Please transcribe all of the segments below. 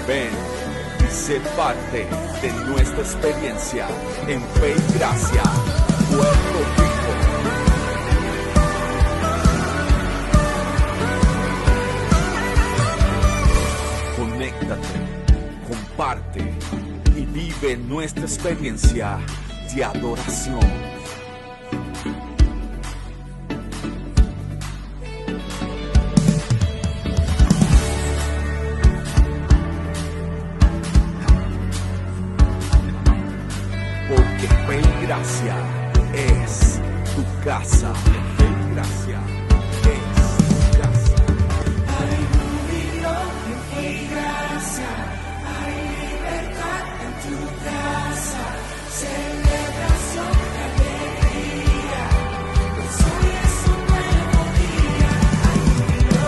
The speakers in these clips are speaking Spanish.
Ven y sé parte de nuestra experiencia en Fe y Gracia, Puerto Rico. Conéctate, comparte y vive nuestra experiencia de adoración. Porque Fe y Gracia es tu casa. Fe y Gracia es tu casa. Hay júbilo en Fe y Gracia, hay libertad en tu casa, celebración y alegría, pues hoy es un nuevo día. Hay júbilo.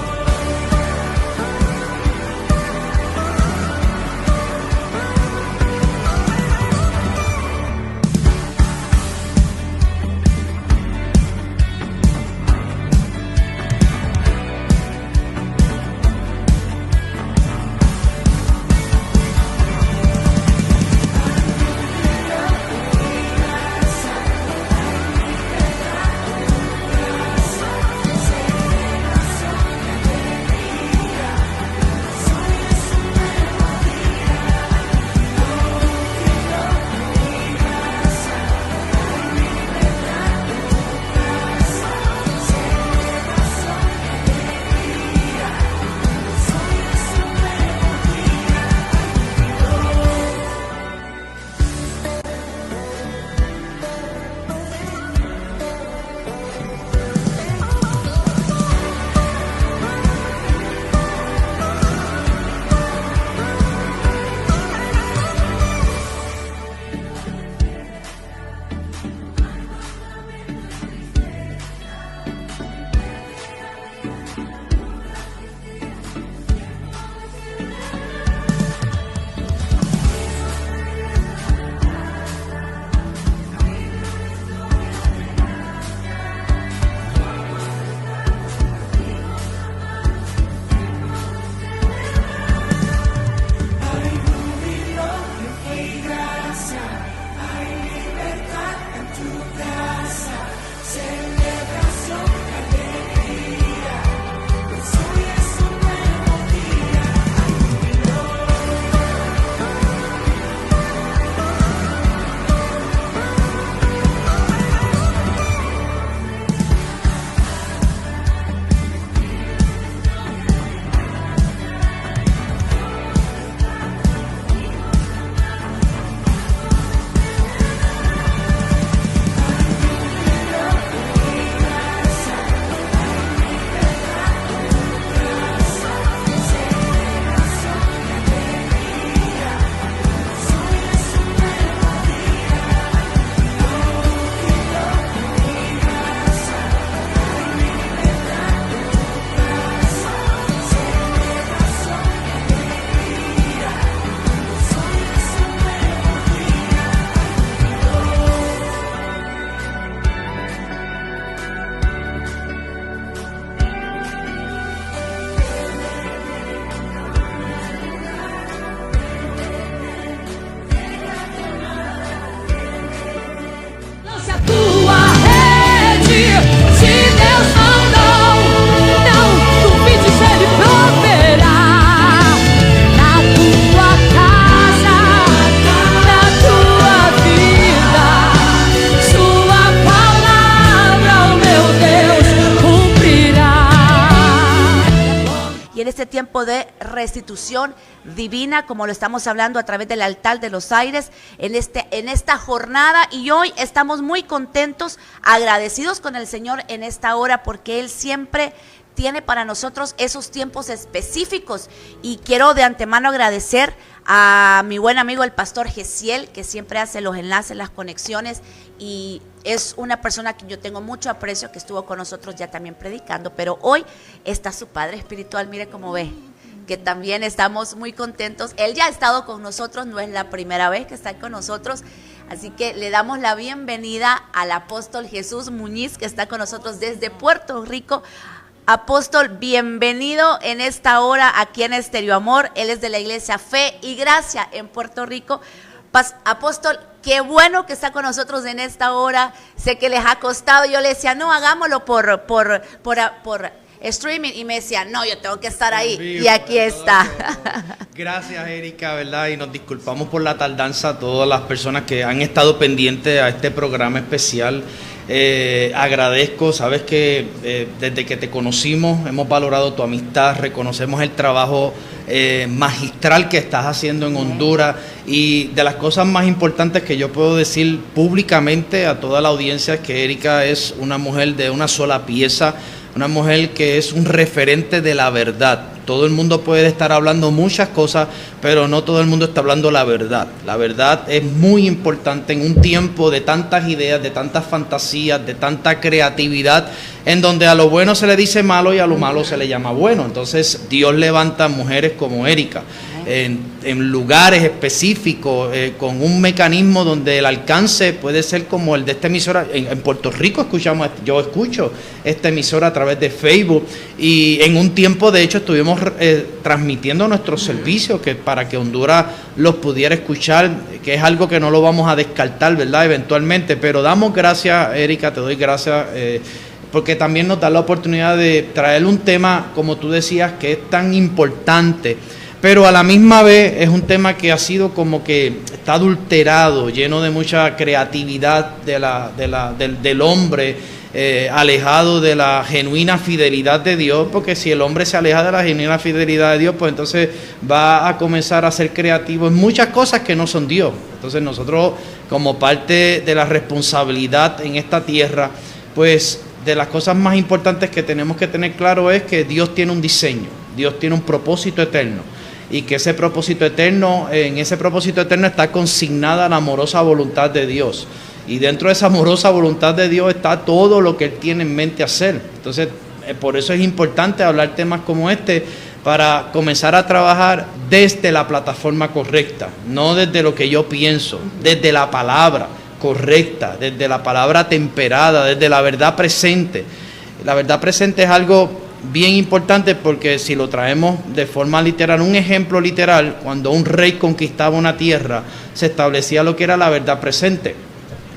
Tiempo de restitución divina, como lo estamos hablando a través del altar de los aires en esta jornada, y hoy estamos muy contentos, agradecidos con el Señor en esta hora, porque Él siempre tiene para nosotros esos tiempos específicos. Y quiero de antemano agradecer a mi buen amigo el pastor Gesiel, que siempre hace los enlaces, las conexiones, y es una persona que yo tengo mucho aprecio, que estuvo con nosotros ya también predicando, pero hoy está su padre espiritual, mire cómo ve, que también estamos muy contentos. Él ya ha estado con nosotros, no es la primera vez que está con nosotros, así que le damos la bienvenida al apóstol Jesús Muñiz, que está con nosotros desde Puerto Rico. Apóstol, bienvenido en esta hora aquí en Estéreo Amor. Él es de la iglesia Fe y Gracia en Puerto Rico. Apóstol, qué bueno que está con nosotros en esta hora. Sé que les ha costado. Yo le decía, no, hagámoslo por streaming, y me decía, no, yo tengo que estar ahí, y aquí está. Gracias, Erika, ¿verdad? Y nos disculpamos por la tardanza a todas las personas que han estado pendientes a este programa especial. Agradezco, sabes que desde que te conocimos hemos valorado tu amistad, reconocemos el trabajo magistral que estás haciendo en Honduras, y de las cosas más importantes que yo puedo decir públicamente a toda la audiencia es que Erika es una mujer de una sola pieza, una mujer que es un referente de la verdad. Todo el mundo puede estar hablando muchas cosas, pero no todo el mundo está hablando la verdad. La verdad es muy importante en un tiempo de tantas ideas, de tantas fantasías, de tanta creatividad, en donde a lo bueno se le dice malo y a lo malo se le llama bueno. Entonces Dios levanta mujeres como Erika en lugares específicos, con un mecanismo donde el alcance puede ser como el de esta emisora. En Puerto Rico yo escucho esta emisora a través de Facebook, y en un tiempo de hecho estuvimos transmitiendo nuestros servicios para que Honduras los pudiera escuchar, que es algo que no lo vamos a descartar, ¿verdad? Eventualmente, pero damos gracias, Erika, te doy gracias, porque también nos da la oportunidad de traer un tema, como tú decías, que es tan importante, pero a la misma vez es un tema que ha sido como que está adulterado, lleno de mucha creatividad del hombre, alejado de la genuina fidelidad de Dios, porque si el hombre se aleja de la genuina fidelidad de Dios, pues entonces va a comenzar a ser creativo en muchas cosas que no son Dios. Entonces nosotros, como parte de la responsabilidad en esta tierra, pues de las cosas más importantes que tenemos que tener claro es que Dios tiene un diseño, Dios tiene un propósito eterno, y que ese propósito eterno, en ese propósito eterno está consignada la amorosa voluntad de Dios. Y dentro de esa amorosa voluntad de Dios está todo lo que Él tiene en mente hacer. Entonces, por eso es importante hablar temas como este, para comenzar a trabajar desde la plataforma correcta, no desde lo que yo pienso, desde la palabra correcta, desde la palabra temperada, desde la verdad presente. La verdad presente es algo bien importante, porque si lo traemos de forma literal, un ejemplo literal, cuando un rey conquistaba una tierra, se establecía lo que era la verdad presente.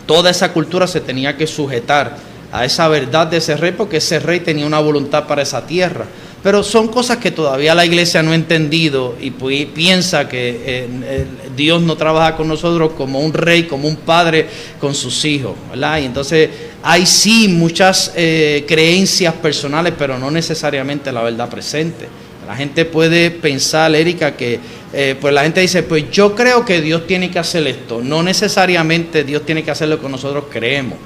Toda esa cultura se tenía que sujetar a esa verdad de ese rey, porque ese rey tenía una voluntad para esa tierra. Pero son cosas que todavía la iglesia no ha entendido, y piensa que Dios no trabaja con nosotros como un rey, como un padre con sus hijos, ¿verdad? Y entonces hay sí muchas creencias personales, pero no necesariamente la verdad presente. La gente puede pensar, Erika, que pues la gente dice, pues yo creo que Dios tiene que hacer esto. No necesariamente Dios tiene que hacer lo que nosotros creemos.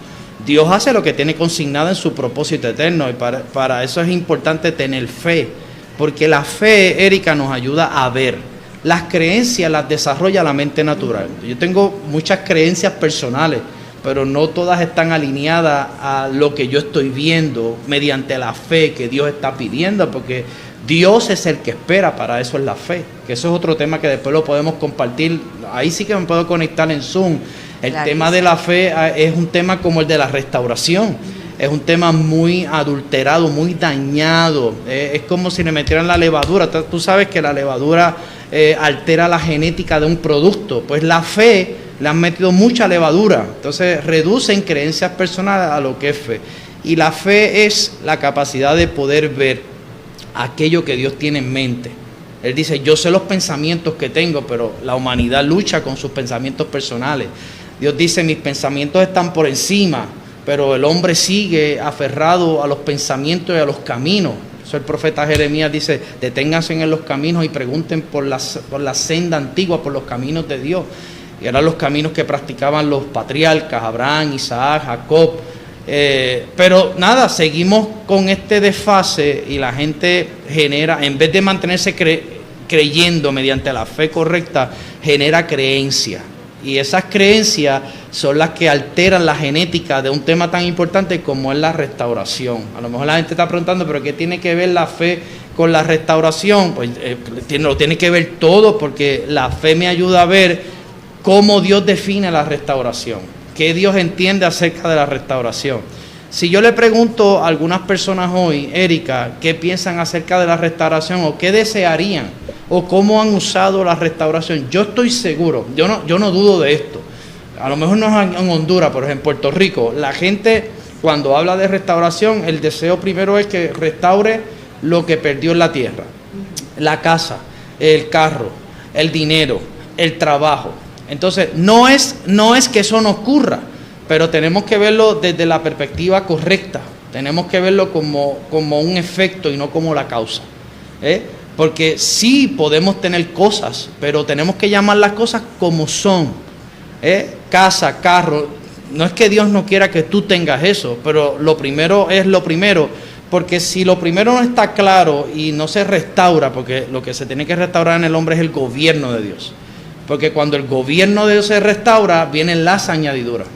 Dios hace lo que tiene consignado en su propósito eterno, y para eso es importante tener fe, porque la fe, Erika, nos ayuda a ver. Las creencias las desarrolla la mente natural. Yo tengo muchas creencias personales, pero no todas están alineadas a lo que yo estoy viendo mediante la fe que Dios está pidiendo, porque Dios es el que espera, para eso es la fe, que eso es otro tema que después lo podemos compartir. Ahí sí que me puedo conectar en Zoom. El tema de la fe es un tema como el de la restauración. Es un tema muy adulterado, muy dañado. Es como si le metieran la levadura. Tú sabes que la levadura altera la genética de un producto. Pues la fe le han metido mucha levadura. Entonces reducen creencias personales a lo que es fe. Y la fe es la capacidad de poder ver aquello que Dios tiene en mente. Él dice, yo sé los pensamientos que tengo, pero la humanidad lucha con sus pensamientos personales. Dios dice, mis pensamientos están por encima, pero el hombre sigue aferrado a los pensamientos y a los caminos. Eso el profeta Jeremías dice, deténganse en los caminos y pregunten por la senda antigua, por los caminos de Dios. Y eran los caminos que practicaban los patriarcas, Abraham, Isaac, Jacob. Pero nada, seguimos con este desfase, y la gente genera, en vez de mantenerse creyendo mediante la fe correcta, genera creencia. Y esas creencias son las que alteran la genética de un tema tan importante como es la restauración. A lo mejor la gente está preguntando, ¿pero qué tiene que ver la fe con la restauración? Pues lo tiene que ver todo, porque la fe me ayuda a ver cómo Dios define la restauración, qué Dios entiende acerca de la restauración. Si yo le pregunto a algunas personas hoy, Erika, ¿qué piensan acerca de la restauración o qué desearían o cómo han usado la restauración? Yo estoy seguro, yo no dudo de esto. A lo mejor no es en Honduras, pero en Puerto Rico, la gente cuando habla de restauración, el deseo primero es que restaure lo que perdió en la tierra, la casa, el carro, el dinero, el trabajo. Entonces, no es que eso no ocurra, pero tenemos que verlo desde la perspectiva correcta. Tenemos que verlo como un efecto y no como la causa. Porque sí podemos tener cosas, pero tenemos que llamar las cosas como son. Casa, carro. No es que Dios no quiera que tú tengas eso, pero lo primero es lo primero. Porque si lo primero no está claro y no se restaura, porque lo que se tiene que restaurar en el hombre es el gobierno de Dios. Porque cuando el gobierno de Dios se restaura, vienen las añadiduras.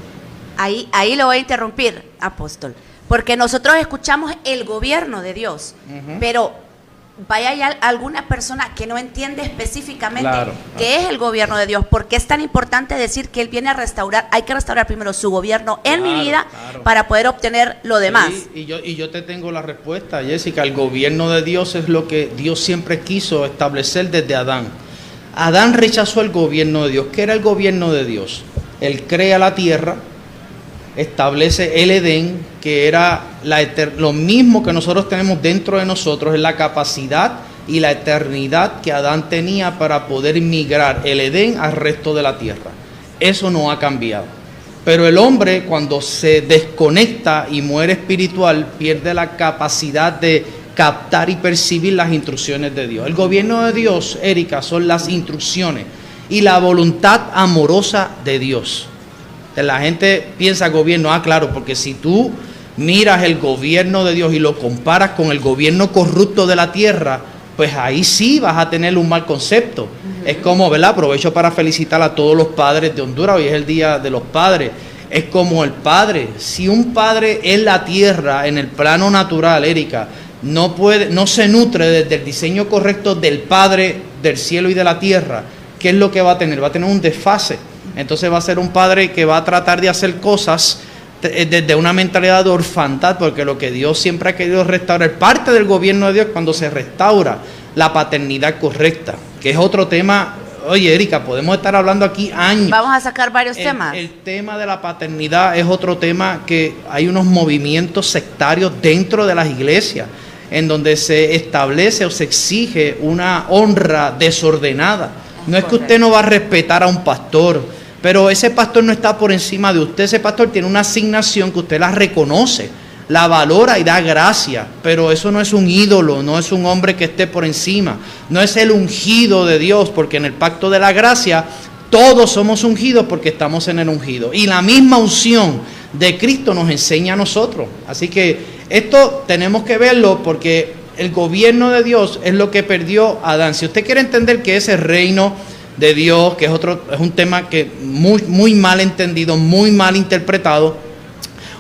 Ahí lo voy a interrumpir, apóstol, porque nosotros escuchamos el gobierno de Dios, pero hay alguna persona que no entiende específicamente qué es el gobierno de Dios, porque es tan importante decir que Él viene a restaurar. Hay que restaurar primero su gobierno en mi vida para poder obtener lo demás. Sí, y yo te tengo la respuesta, Jessica. El gobierno de Dios es lo que Dios siempre quiso establecer desde Adán. Adán rechazó el gobierno de Dios. ¿Qué era el gobierno de Dios? Él crea la tierra, establece el Edén, que era lo mismo que nosotros tenemos dentro de nosotros, es la capacidad y la eternidad que Adán tenía para poder migrar el Edén al resto de la tierra. Eso no ha cambiado. Pero el hombre, cuando se desconecta y muere espiritual, pierde la capacidad de captar y percibir las instrucciones de Dios. El gobierno de Dios, Erika, son las instrucciones y la voluntad amorosa de Dios. La gente piensa gobierno, claro, porque si tú miras el gobierno de Dios y lo comparas con el gobierno corrupto de la tierra, pues ahí sí vas a tener un mal concepto. Es como, ¿verdad? Aprovecho para felicitar a todos los padres de Honduras, hoy es el Día de los Padres. Es como el padre, si un padre en la tierra, en el plano natural, Erika, no se nutre desde el diseño correcto del Padre del cielo y de la tierra, ¿qué es lo que va a tener? Va a tener un desfase. Entonces va a ser un padre que va a tratar de hacer cosas desde una mentalidad de orfandad, porque lo que Dios siempre ha querido restaurar, parte del gobierno de Dios cuando se restaura la paternidad correcta, que es otro tema. Oye, Erika, podemos estar hablando aquí años. Vamos a sacar varios temas. El tema de la paternidad es otro tema, que hay unos movimientos sectarios dentro de las iglesias en donde se establece o se exige una honra desordenada. No es que usted no va a respetar a un pastor, pero ese pastor no está por encima de usted. Ese pastor tiene una asignación que usted la reconoce, la valora y da gracia, pero eso no es un ídolo, no es un hombre que esté por encima, no es el ungido de Dios, porque en el pacto de la gracia todos somos ungidos porque estamos en el ungido. Y la misma unción de Cristo nos enseña a nosotros. Así que esto tenemos que verlo porque el gobierno de Dios es lo que perdió Adán. Si usted quiere entender que ese reino de Dios, que es un tema que muy mal entendido, muy mal interpretado,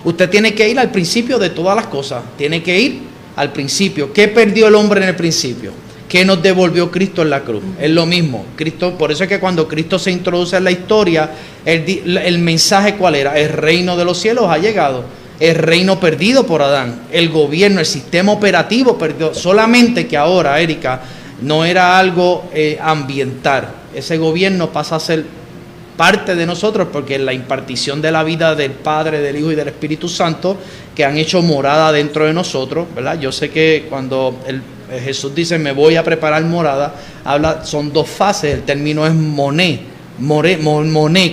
usted tiene que ir al principio de todas las cosas. Tiene que ir al principio. ¿Qué perdió el hombre en el principio? ¿Qué nos devolvió Cristo en la cruz? Es lo mismo. Cristo, por eso es que cuando Cristo se introduce en la historia, el mensaje ¿cuál era? El reino de los cielos ha llegado. El reino perdido por Adán, el gobierno, el sistema operativo perdió. Solamente que ahora, Erika, no era algo ambiental. Ese gobierno pasa a ser parte de nosotros porque la impartición de la vida del Padre, del Hijo y del Espíritu Santo, que han hecho morada dentro de nosotros, ¿verdad? Yo sé que cuando Jesús dice me voy a preparar morada, son dos fases. El término es moné,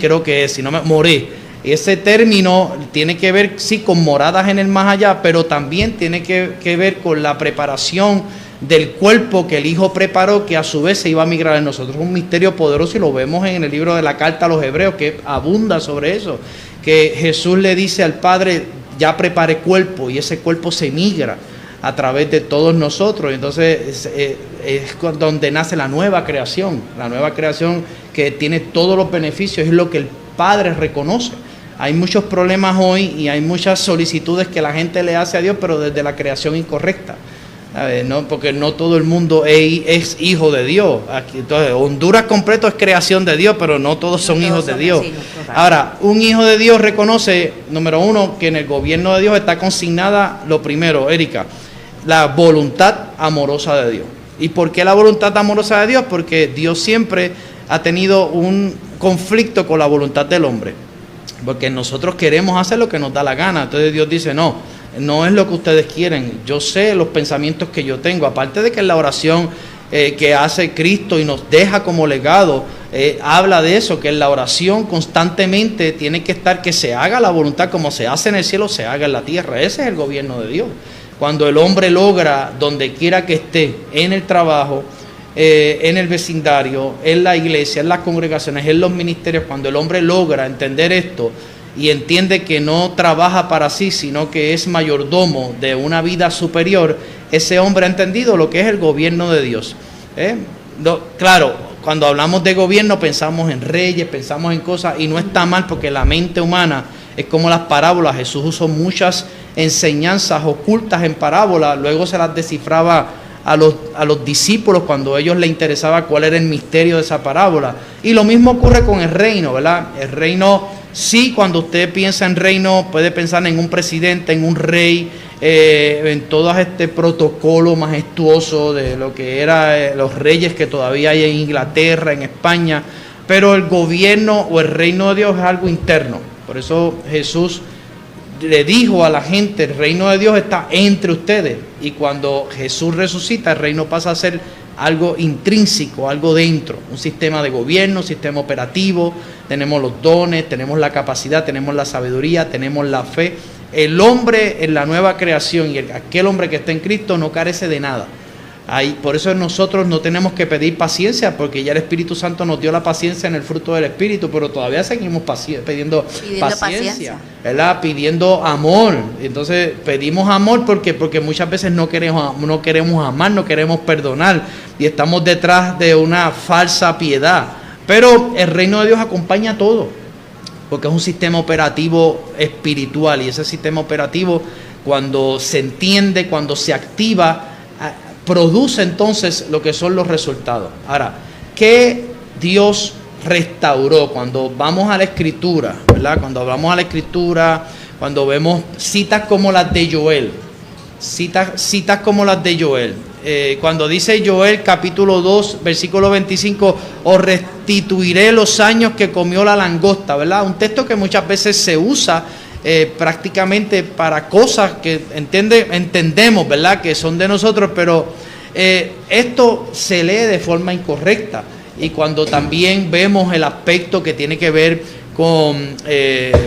creo que es, si no me moré. Ese término tiene que ver, sí, con moradas en el más allá, pero también tiene que ver con la preparación del cuerpo que el Hijo preparó, que a su vez se iba a migrar en nosotros. Es un misterio poderoso y lo vemos en el libro de la Carta a los Hebreos, que abunda sobre eso, que Jesús le dice al Padre, ya preparé cuerpo, y ese cuerpo se migra a través de todos nosotros. Entonces es donde nace la nueva creación que tiene todos los beneficios, es lo que el Padre reconoce. Hay muchos problemas hoy y hay muchas solicitudes que la gente le hace a Dios, pero desde la creación incorrecta. ¿no? Porque no todo el mundo es hijo de Dios. Aquí, entonces, Honduras completo es creación de Dios, pero no todos son hijos de Dios. Ahora, un hijo de Dios reconoce, número uno, que en el gobierno de Dios está consignada lo primero, Erika, la voluntad amorosa de Dios. ¿Y por qué la voluntad amorosa de Dios? Porque Dios siempre ha tenido un conflicto con la voluntad del hombre. Porque nosotros queremos hacer lo que nos da la gana. Entonces Dios dice, no es lo que ustedes quieren. Yo sé los pensamientos que yo tengo. Aparte de que en la oración que hace Cristo y nos deja como legado, habla de eso, que en la oración constantemente tiene que estar, que se haga la voluntad como se hace en el cielo, se haga en la tierra. Ese es el gobierno de Dios. Cuando el hombre logra, donde quiera que esté, en el trabajo, en el vecindario, en la iglesia, en las congregaciones, en los ministerios, cuando el hombre logra entender esto y entiende que no trabaja para sí, sino que es mayordomo de una vida superior, ese hombre ha entendido lo que es el gobierno de Dios. Claro, cuando hablamos de gobierno pensamos en reyes, pensamos en cosas, y no está mal, porque la mente humana es como las parábolas. Jesús usó muchas enseñanzas ocultas en parábolas, luego se las descifraba a los discípulos cuando a ellos les interesaba cuál era el misterio de esa parábola. Y lo mismo ocurre con el reino, ¿verdad? El reino, sí, cuando usted piensa en reino, puede pensar en un presidente, en un rey, en todo este protocolo majestuoso de lo que eran los reyes que todavía hay en Inglaterra, en España, pero el gobierno o el reino de Dios es algo interno. Por eso Jesús le dijo a la gente, el reino de Dios está entre ustedes. Y cuando Jesús resucita, el reino pasa a ser algo intrínseco, algo dentro, un sistema de gobierno, un sistema operativo. Tenemos los dones, tenemos la capacidad, tenemos la sabiduría, tenemos la fe. El hombre en la nueva creación y aquel hombre que está en Cristo no carece de nada. Por eso nosotros no tenemos que pedir paciencia, porque ya el Espíritu Santo nos dio la paciencia en el fruto del Espíritu, pero todavía seguimos pidiendo paciencia, ¿verdad? Pidiendo amor. Entonces pedimos amor porque muchas veces no queremos amar, no queremos perdonar, y estamos detrás de una falsa piedad. Pero el reino de Dios acompaña todo, porque es un sistema operativo espiritual, y ese sistema operativo, cuando se entiende, cuando se activa, produce entonces lo que son los resultados. Ahora, ¿qué Dios restauró? Cuando vamos a la Escritura, ¿verdad? Cuando vamos a la Escritura, cuando vemos citas como las de Joel, citas como las de Joel, cuando dice Joel capítulo 2, versículo 25, os restituiré los años que comió la langosta, ¿verdad? Un texto que muchas veces se usa prácticamente para cosas que entendemos, ¿verdad?, que son de nosotros, pero esto se lee de forma incorrecta. Y cuando también vemos el aspecto que tiene que ver con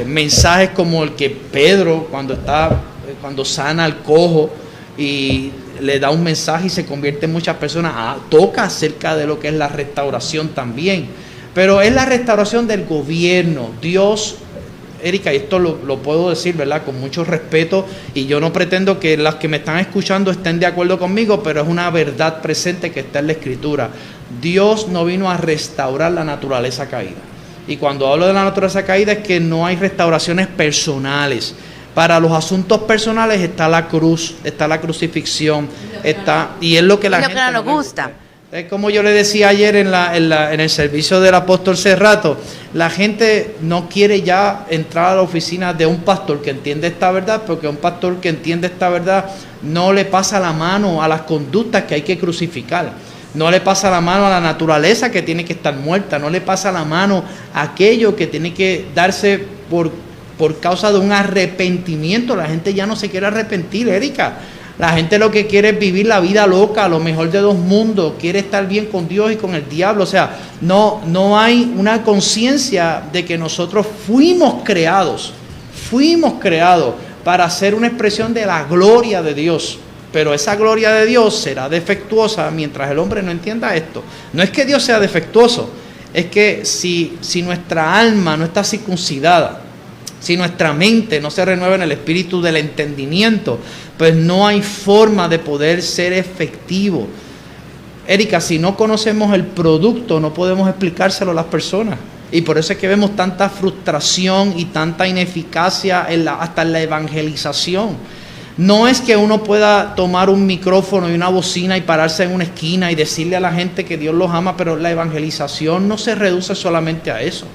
mensajes como el que Pedro, cuando sana al cojo y le da un mensaje y se convierte en muchas personas, toca acerca de lo que es la restauración también, pero es la restauración del gobierno. Dios, Erika, y esto lo puedo decir, ¿verdad?, con mucho respeto, y yo no pretendo que las que me están escuchando estén de acuerdo conmigo, pero es una verdad presente que está en la Escritura. Dios no vino a restaurar la naturaleza caída. Y cuando hablo de la naturaleza caída es que no hay restauraciones personales. Para los asuntos personales está la cruz, está la crucifixión, y es lo que la gente no nos gusta. Es como yo le decía ayer en el servicio del apóstol Cerrato, la gente no quiere ya entrar a la oficina de un pastor que entiende esta verdad, porque un pastor que entiende esta verdad no le pasa la mano a las conductas que hay que crucificar, no le pasa la mano a la naturaleza que tiene que estar muerta, no le pasa la mano a aquello que tiene que darse por causa de un arrepentimiento. La gente ya no se quiere arrepentir, Erika. La gente lo que quiere es vivir la vida loca, lo mejor de dos mundos, quiere estar bien con Dios y con el diablo. O sea, no hay una conciencia de que nosotros fuimos creados para ser una expresión de la gloria de Dios. Pero esa gloria de Dios será defectuosa mientras el hombre no entienda esto. No es que Dios sea defectuoso, es que si nuestra alma no está circuncidada, si nuestra mente no se renueva en el espíritu del entendimiento, pues no hay forma de poder ser efectivo. Erika, si no conocemos el producto, no podemos explicárselo a las personas. Y por eso es que vemos tanta frustración y tanta ineficacia hasta en la evangelización. No es que uno pueda tomar un micrófono y una bocina y pararse en una esquina y decirle a la gente que Dios los ama, pero la evangelización no se reduce solamente a eso.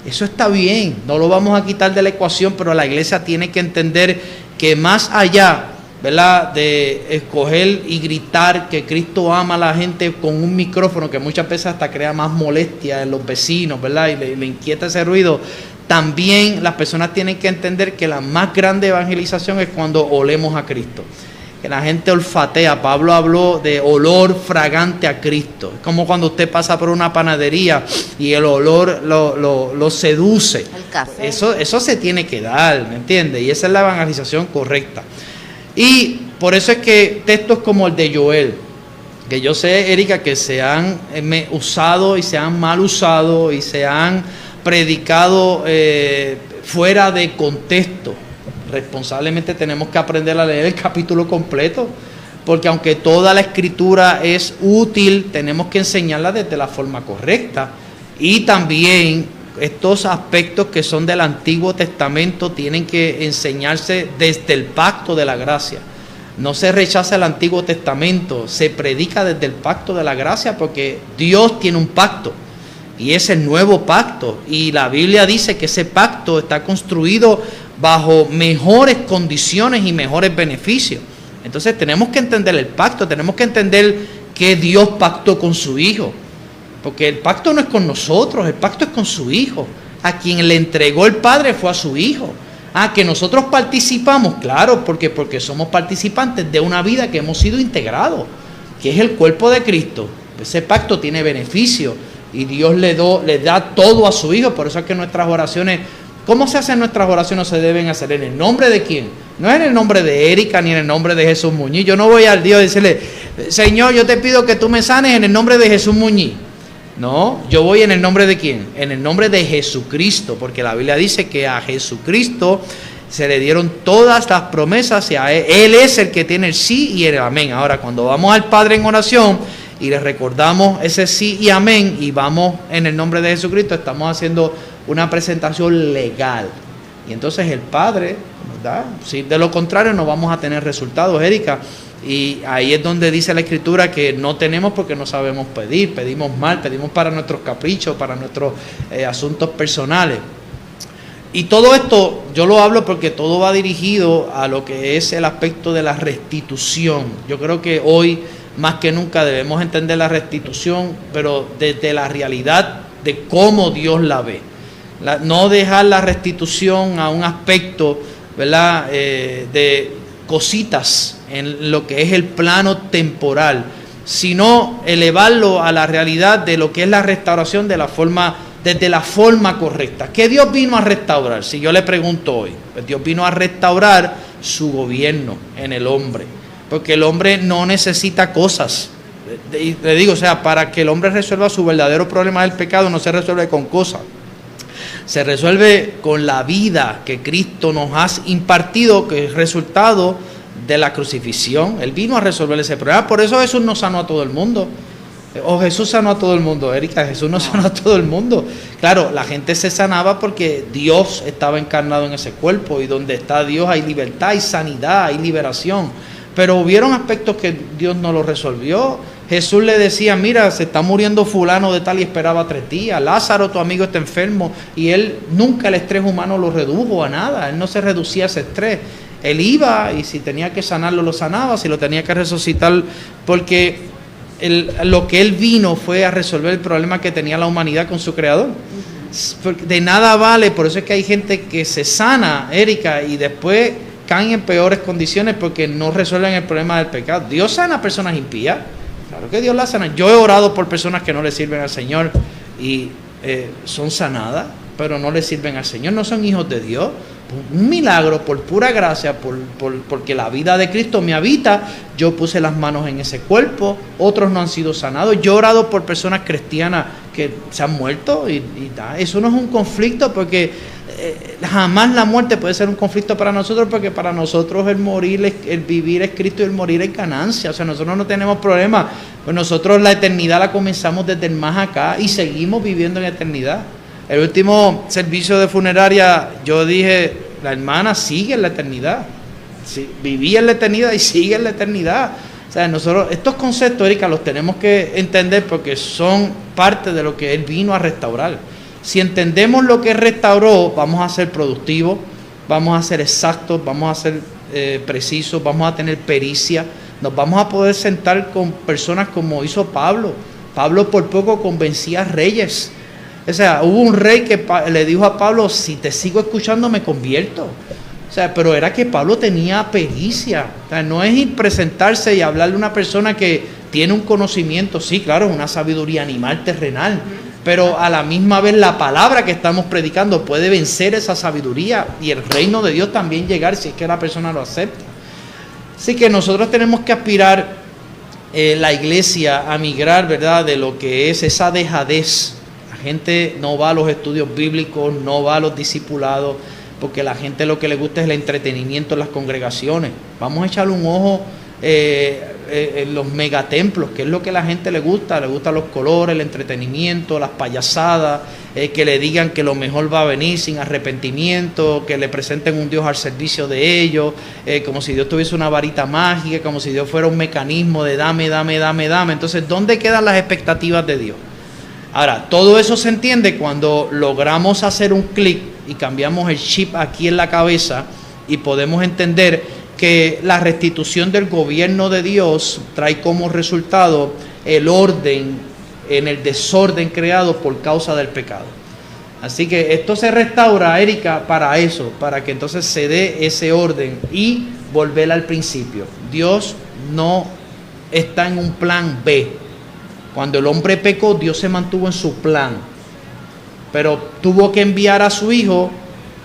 Eso está bien, no lo vamos a quitar de la ecuación, pero la iglesia tiene que entender que más allá, ¿verdad?, de escoger y gritar que Cristo ama a la gente con un micrófono que muchas veces hasta crea más molestia en los vecinos, ¿verdad?, y le inquieta ese ruido. También las personas tienen que entender que la más grande evangelización es cuando olemos a Cristo, que la gente olfatea. Pablo habló de olor fragante a Cristo. Es como cuando usted pasa por una panadería y el olor lo seduce. El café. Eso se tiene que dar, ¿me entiende? Y esa es la evangelización correcta. Y por eso es que textos como el de Joel, que yo sé, Erika, que se han usado y se han mal usado y se han predicado fuera de contexto. Responsablemente tenemos que aprender a leer el capítulo completo, porque aunque toda la escritura es útil, tenemos que enseñarla desde la forma correcta. Y también estos aspectos que son del Antiguo Testamento tienen que enseñarse desde el pacto de la gracia. No se rechaza el Antiguo Testamento, se predica desde el pacto de la gracia, porque Dios tiene un pacto y es el nuevo pacto, y la Biblia dice que ese pacto está construido bajo mejores condiciones y mejores beneficios. Entonces tenemos que entender el pacto, tenemos que entender que Dios pactó con su Hijo, porque el pacto no es con nosotros, el pacto es con su Hijo. A quien le entregó el Padre fue a su Hijo. Que nosotros participamos, claro, porque somos participantes de una vida que hemos sido integrados, que es el cuerpo de Cristo. Ese pacto tiene beneficio y Dios le da todo a su Hijo. Por eso es que nuestras oraciones, ¿cómo se hacen nuestras oraciones? Se deben hacer en el nombre de quién. No es en el nombre de Erika ni en el nombre de Jesús Muñiz. Yo no voy al Dios a decirle, Señor, yo te pido que tú me sanes en el nombre de Jesús Muñiz. No, yo voy en el nombre de quién, en el nombre de Jesucristo, porque la Biblia dice que a Jesucristo se le dieron todas las promesas y a Él es el que tiene el sí y el amén. Ahora, cuando vamos al Padre en oración y le recordamos ese sí y amén y vamos en el nombre de Jesucristo, estamos haciendo una presentación legal. Y entonces el Padre, ¿verdad? Si de lo contrario no vamos a tener resultados, Erika. Y ahí es donde dice la Escritura que no tenemos porque no sabemos pedir, pedimos mal, pedimos para nuestros caprichos, para nuestros asuntos personales. Y todo esto yo lo hablo porque todo va dirigido a lo que es el aspecto de la restitución. Yo creo que hoy más que nunca debemos entender la restitución, pero desde la realidad de cómo Dios la ve. No dejar la restitución a un aspecto, ¿verdad?, de cositas en lo que es el plano temporal, sino elevarlo a la realidad de lo que es la restauración desde la forma correcta. ¿Qué Dios vino a restaurar? Si yo le pregunto hoy, pues Dios vino a restaurar su gobierno en el hombre, porque el hombre no necesita cosas. Y le digo, o sea, para que el hombre resuelva su verdadero problema del pecado no se resuelve con cosas. Se resuelve con la vida que Cristo nos ha impartido, que es resultado de la crucifixión. Él vino a resolver ese problema. Por eso Jesús no sanó a todo el mundo. O Jesús sanó a todo el mundo, Erika. Jesús no sanó a todo el mundo. Claro, la gente se sanaba porque Dios estaba encarnado en ese cuerpo, y donde está Dios hay libertad, hay sanidad, hay liberación. Pero hubieron aspectos que Dios no los resolvió. Jesús le decía, mira, se está muriendo fulano de tal, y esperaba 3 días. Lázaro, tu amigo, está enfermo. Y él nunca el estrés humano lo redujo a nada. Él no se reducía a ese estrés. Él iba y si tenía que sanarlo, lo sanaba. Si lo tenía que resucitar, porque lo que él vino fue a resolver el problema que tenía la humanidad con su creador. De nada vale, por eso es que hay gente que se sana, Erika, y después caen en peores condiciones porque no resuelven el problema del pecado. Dios sana a personas impías. Claro que Dios las sana. Yo he orado por personas que no le sirven al Señor y son sanadas, pero no le sirven al Señor, no son hijos de Dios. Un milagro, por pura gracia, porque la vida de Cristo me habita. Yo puse las manos en ese cuerpo, otros no han sido sanados. Yo he orado por personas cristianas que se han muerto y eso no es un conflicto, porque jamás la muerte puede ser un conflicto para nosotros, porque para nosotros el vivir es Cristo y el morir es ganancia. O sea, nosotros no tenemos problema, pues nosotros la eternidad la comenzamos desde el más acá y seguimos viviendo en eternidad. El último servicio de funeraria, yo dije, la hermana sigue en la eternidad. vivía en la eternidad y sigue en la eternidad. O sea, nosotros estos conceptos, Erika, los tenemos que entender porque son parte de lo que Él vino a restaurar. Si entendemos lo que Él restauró, vamos a ser productivos, vamos a ser exactos, vamos a ser precisos, vamos a tener pericia, nos vamos a poder sentar con personas como hizo Pablo. Pablo por poco convencía a reyes. O sea, hubo un rey que le dijo a Pablo, si te sigo escuchando me convierto. O sea, pero era que Pablo tenía pericia. O sea, no es presentarse y hablarle a una persona que tiene un conocimiento, sí, claro, es una sabiduría animal terrenal, pero a la misma vez la palabra que estamos predicando puede vencer esa sabiduría y el reino de Dios también llegar si es que la persona lo acepta. Así que nosotros tenemos que aspirar la iglesia a migrar, ¿verdad?, de lo que es esa dejadez. La gente no va a los estudios bíblicos, no va a los discipulados, porque la gente lo que le gusta es el entretenimiento en las congregaciones. Vamos a echarle un ojo en los megatemplos, que es lo que a la gente le gusta los colores, el entretenimiento, las payasadas, que le digan que lo mejor va a venir sin arrepentimiento, que le presenten un Dios al servicio de ellos, como si Dios tuviese una varita mágica, como si Dios fuera un mecanismo de dame. Entonces, ¿dónde quedan las expectativas de Dios? Ahora, todo eso se entiende cuando logramos hacer un clic y cambiamos el chip aquí en la cabeza y podemos entender que la restitución del gobierno de Dios trae como resultado el orden en el desorden creado por causa del pecado. Así que esto se restaura, Erika, para eso, para que entonces se dé ese orden y volver al principio. Dios no está en un plan B. Cuando el hombre pecó, Dios se mantuvo en su plan, pero tuvo que enviar a su hijo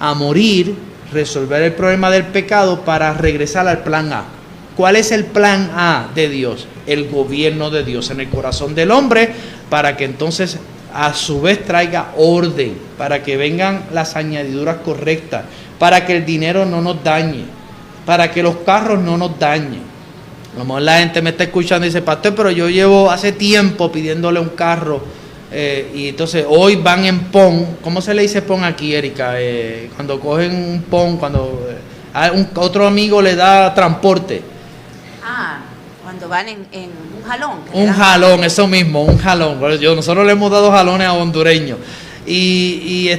a morir, resolver el problema del pecado para regresar al plan A. ¿Cuál es el plan A de Dios? El gobierno de Dios en el corazón del hombre, para que entonces a su vez traiga orden, para que vengan las añadiduras correctas, para que el dinero no nos dañe, para que los carros no nos dañen. A lo mejor la gente me está escuchando y dice, pastor, pero yo llevo hace tiempo pidiéndole un carro y entonces hoy van en PON. ¿Cómo se le dice PON aquí, Erika? Cuando cogen un PON, cuando otro amigo le da transporte. Cuando van en un jalón. Un jalón, eso mismo, un jalón. Nosotros le hemos dado jalones a hondureños. Y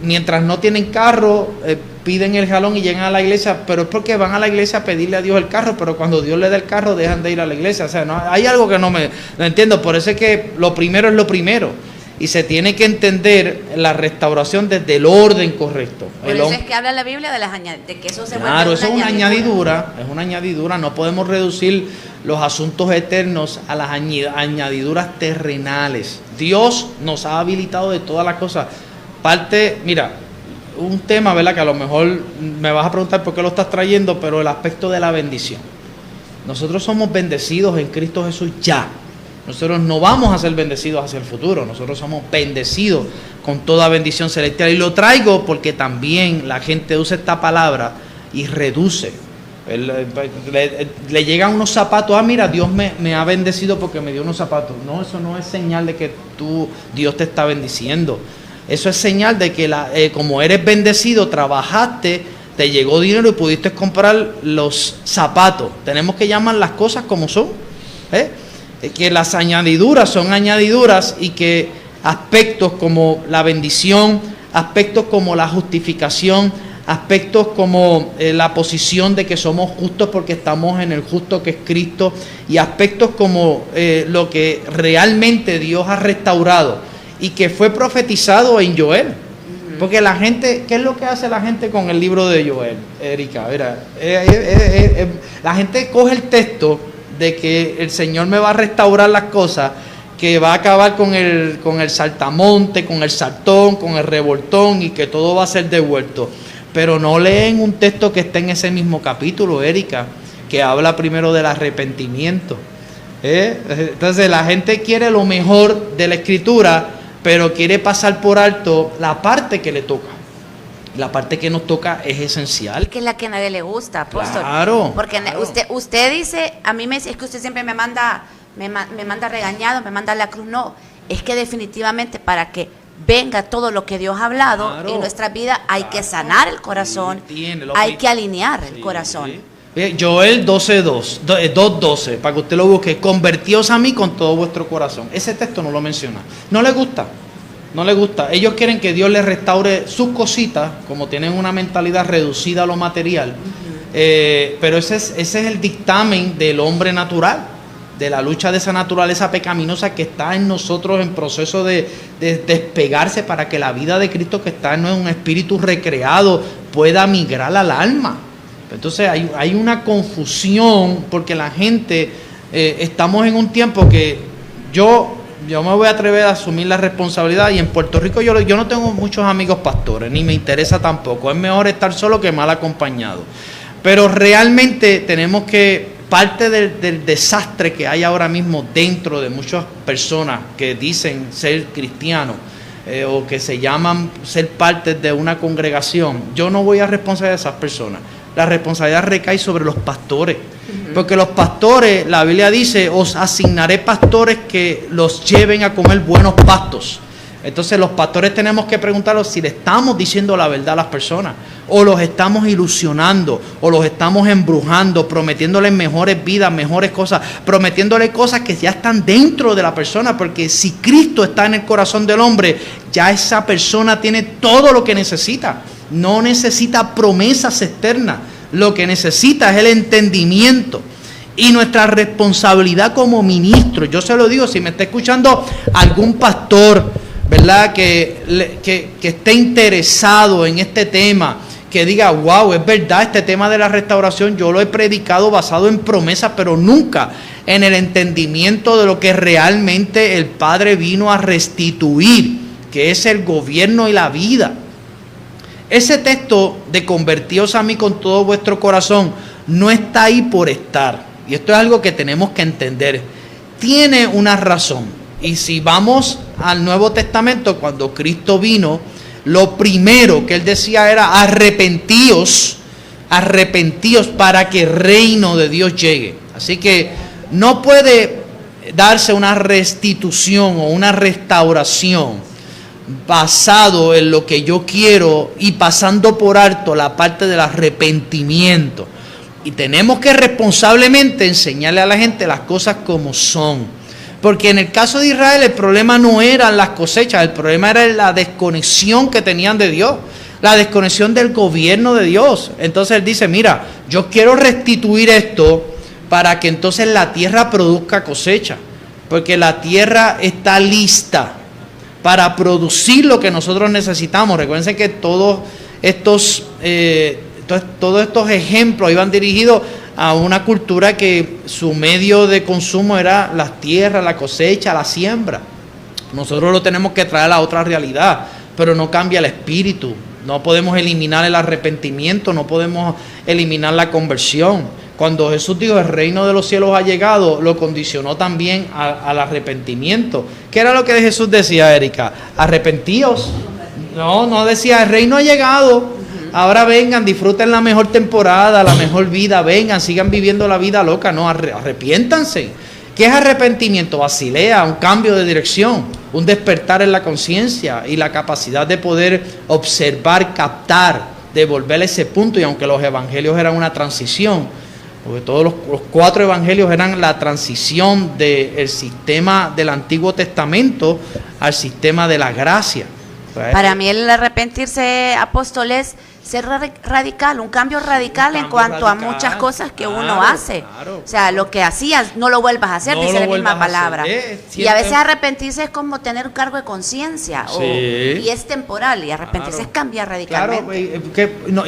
mientras no tienen carro, piden el jalón y llegan a la iglesia, pero es porque van a la iglesia a pedirle a Dios el carro, pero cuando Dios le da el carro dejan de ir a la iglesia. O sea, no, hay algo que no entiendo. Por eso es que lo primero es lo primero. Y se tiene que entender la restauración desde el orden correcto. Por eso es que habla la Biblia de que eso se vuelve claro, eso es una añadidura. Es una añadidura. No podemos reducir los asuntos eternos a las añadiduras terrenales. Dios nos ha habilitado de todas las cosas. Mira, un tema, ¿verdad?, que a lo mejor me vas a preguntar por qué lo estás trayendo, pero el aspecto de la bendición. Nosotros somos bendecidos en Cristo Jesús ya. Nosotros no vamos a ser bendecidos hacia el futuro. Nosotros somos bendecidos con toda bendición celestial. Y lo traigo porque también la gente usa esta palabra y reduce. Le llegan unos zapatos. Mira, Dios me ha bendecido porque me dio unos zapatos. No, eso no es señal de que Dios te está bendiciendo. Eso es señal de que como eres bendecido, trabajaste, te llegó dinero y pudiste comprar los zapatos. Tenemos que llamar las cosas como son. Que las añadiduras son añadiduras y que aspectos como la bendición, aspectos como la justificación, aspectos como la posición de que somos justos porque estamos en el justo que es Cristo, y aspectos como lo que realmente Dios ha restaurado y que fue profetizado en Joel. Porque la gente, ¿qué es lo que hace la gente con el libro de Joel, Erika? Mira, la gente coge el texto de que el Señor me va a restaurar las cosas, que va a acabar con el saltamonte, con el saltón, con el revoltón y que todo va a ser devuelto. Pero no leen un texto que está en ese mismo capítulo, Erika, que habla primero del arrepentimiento. Entonces la gente quiere lo mejor de la Escritura, pero quiere pasar por alto la parte que le toca. La parte que nos toca es esencial. Que es la que a nadie le gusta, apóstol. Claro. Porque claro. Usted dice, a mí me dice, es que usted siempre me manda regañado, me manda a la cruz. No, es que definitivamente para que venga todo lo que Dios ha hablado Claro. en nuestra vida, hay que sanar el corazón, hay que alinear el corazón. Joel 2:12, para que usted lo busque. Convertíos a mí con todo vuestro corazón. Ese texto no lo menciona. No le gusta. No le gusta. Ellos quieren que Dios les restaure sus cositas, como tienen una mentalidad reducida a lo material. Pero ese es el dictamen del hombre natural, de la lucha de esa naturaleza pecaminosa que está en nosotros en proceso de despegarse para que la vida de Cristo que está en un espíritu recreado pueda migrar al alma. Entonces hay una confusión porque la gente, estamos en un tiempo que yo me voy a atrever a asumir la responsabilidad, y en Puerto Rico yo no tengo muchos amigos pastores, ni me interesa tampoco, es mejor estar solo que mal acompañado, pero realmente tenemos que, parte del desastre que hay ahora mismo dentro de muchas personas que dicen ser cristianos, o que se llaman ser parte de una congregación, yo no voy a responsabilizar a esas personas. La responsabilidad recae sobre los pastores, porque los pastores, la Biblia dice, os asignaré pastores que los lleven a comer buenos pastos. Entonces los pastores tenemos que preguntarnos si le estamos diciendo la verdad a las personas, o los estamos ilusionando, o los estamos embrujando, prometiéndoles mejores vidas, mejores cosas, prometiéndoles cosas que ya están dentro de la persona, porque si Cristo está en el corazón del hombre, ya esa persona tiene todo lo que necesita. No necesita promesas externas, lo que necesita es el entendimiento. Y nuestra responsabilidad como ministro, yo se lo digo, si me está escuchando algún pastor, ¿verdad?, que esté interesado en este tema, que diga, wow, es verdad, este tema de la restauración yo lo he predicado basado en promesas, pero nunca en el entendimiento de lo que realmente el Padre vino a restituir, que es el gobierno y la vida. Ese texto de convertíos a mí con todo vuestro corazón no está ahí por estar. Y esto es algo que tenemos que entender. Tiene una razón. Y si vamos al Nuevo Testamento, cuando Cristo vino, lo primero que Él decía era arrepentíos para que el reino de Dios llegue. Así que no puede darse una restitución o una restauración basado en lo que yo quiero y pasando por alto la parte del arrepentimiento. Y tenemos que responsablemente enseñarle a la gente las cosas como son. Porque en el caso de Israel el problema no eran las cosechas, el problema era la desconexión que tenían de Dios, la desconexión del gobierno de Dios. Entonces Él dice, mira, yo quiero restituir esto para que entonces la tierra produzca cosecha. Porque la tierra está lista para producir lo que nosotros necesitamos. Recuerden que todos estos ejemplos iban dirigidos a una cultura que su medio de consumo era las tierras, la cosecha, la siembra. Nosotros lo tenemos que traer a otra realidad, pero no cambia el espíritu. No podemos eliminar el arrepentimiento, no podemos eliminar la conversión. Cuando Jesús dijo el reino de los cielos ha llegado, lo condicionó también al arrepentimiento. ¿Qué era lo que Jesús decía, Erika? Arrepentíos. No decía el reino ha llegado. Ahora vengan, disfruten la mejor temporada, la mejor vida, vengan, sigan viviendo la vida loca. No, arrepiéntanse. ¿Qué es arrepentimiento? Basilea, un cambio de dirección, un despertar en la conciencia y la capacidad de poder observar, captar, devolver ese punto. Y aunque los evangelios eran una transición, porque todos los 4 evangelios eran la transición del sistema del Antiguo Testamento al sistema de la gracia. Para mí el arrepentirse, apóstol, es ser radical, un cambio radical en cuanto a muchas cosas que uno hace. Claro. O sea, lo que hacías, no lo vuelvas a hacer, No dice lo la misma vuelvas a palabra. hacer. Y a veces arrepentirse es como tener un cargo de conciencia, Sí. y es temporal, y arrepentirse es cambiar radicalmente. Claro,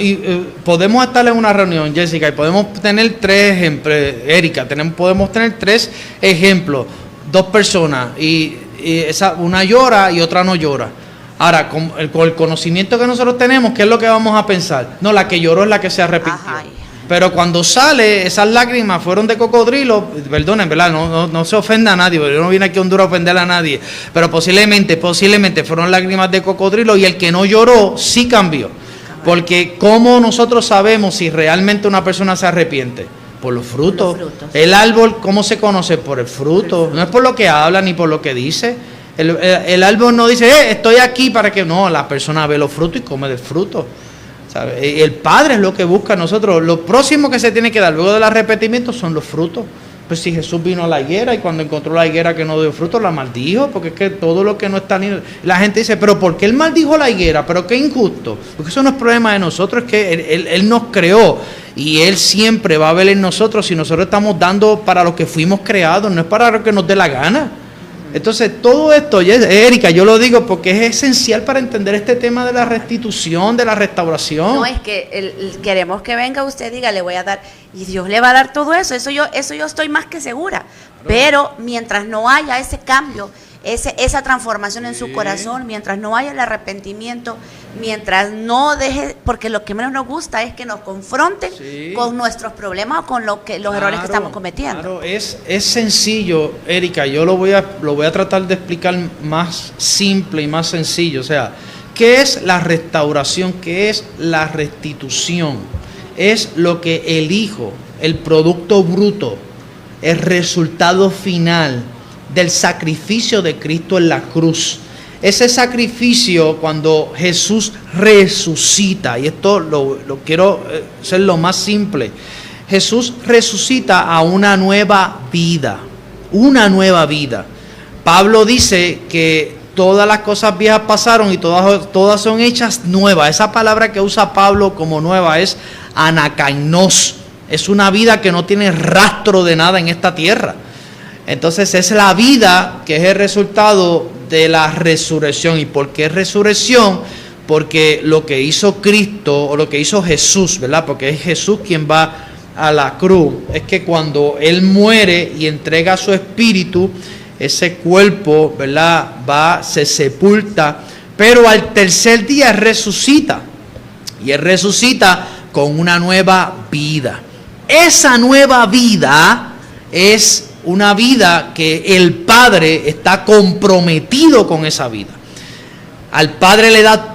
podemos estar en una reunión, Jessica, y podemos tener 3 ejemplos, Erika, podemos tener 3 ejemplos, 2 personas, y una llora y otra no llora. Ahora, con el conocimiento que nosotros tenemos, ¿qué es lo que vamos a pensar? No, la que lloró es la que se arrepintió. Ajá. Pero cuando sale, esas lágrimas fueron de cocodrilo, perdonen, ¿verdad? No se ofenda a nadie, porque yo no vine aquí a Honduras a ofender a nadie, pero posiblemente fueron lágrimas de cocodrilo, y el que no lloró sí cambió. Porque ¿cómo nosotros sabemos si realmente una persona se arrepiente? Por los frutos. El árbol, ¿cómo se conoce? Por el fruto. No es por lo que habla ni por lo que dice. El árbol no dice, estoy aquí para que... No, la persona ve los frutos y come del fruto. ¿Sabe? El Padre es lo que busca a nosotros. Lo próximo que se tiene que dar luego del arrepentimiento son los frutos. Pues si Jesús vino a la higuera y cuando encontró la higuera que no dio fruto, la maldijo, porque es que todo lo que no está ni... La gente dice, pero ¿por qué él maldijo la higuera? Pero qué injusto. Porque eso no es problema de nosotros, es que él nos creó y Él siempre va a ver en nosotros si nosotros estamos dando para lo que fuimos creados, no es para lo que nos dé la gana. Entonces todo esto, Erika, yo lo digo porque es esencial para entender este tema de la restitución, de la restauración. No, es que queremos que venga usted y diga, le voy a dar, y Dios le va a dar todo eso, eso yo estoy más que segura. Pero mientras no haya ese cambio, esa transformación en su corazón, mientras no haya el arrepentimiento, mientras no deje, porque lo que menos nos gusta es que nos confronten con nuestros problemas o con los errores que estamos cometiendo. Claro, es sencillo, Erika, yo lo voy a tratar de explicar más simple y más sencillo. O sea, ¿qué es la restauración? ¿Qué es la restitución? Es lo que el Hijo, el producto bruto, el resultado final del sacrificio de Cristo en la cruz. Ese sacrificio cuando Jesús resucita, y esto lo quiero ser lo más simple, Jesús resucita a una nueva vida, Pablo dice que todas las cosas viejas pasaron y todas son hechas nuevas. Esa palabra que usa Pablo como nueva es anakainos, es una vida que no tiene rastro de nada en esta tierra. Entonces es la vida que es el resultado de la resurrección. ¿Y por qué resurrección? Porque lo que hizo Cristo o lo que hizo Jesús, ¿verdad? Porque es Jesús quien va a la cruz. Es que cuando Él muere y entrega su espíritu, ese cuerpo, ¿verdad? Se sepulta, pero al tercer día resucita. Y Él resucita con una nueva vida. Esa nueva vida es una vida que el Padre está comprometido con esa vida. Al Padre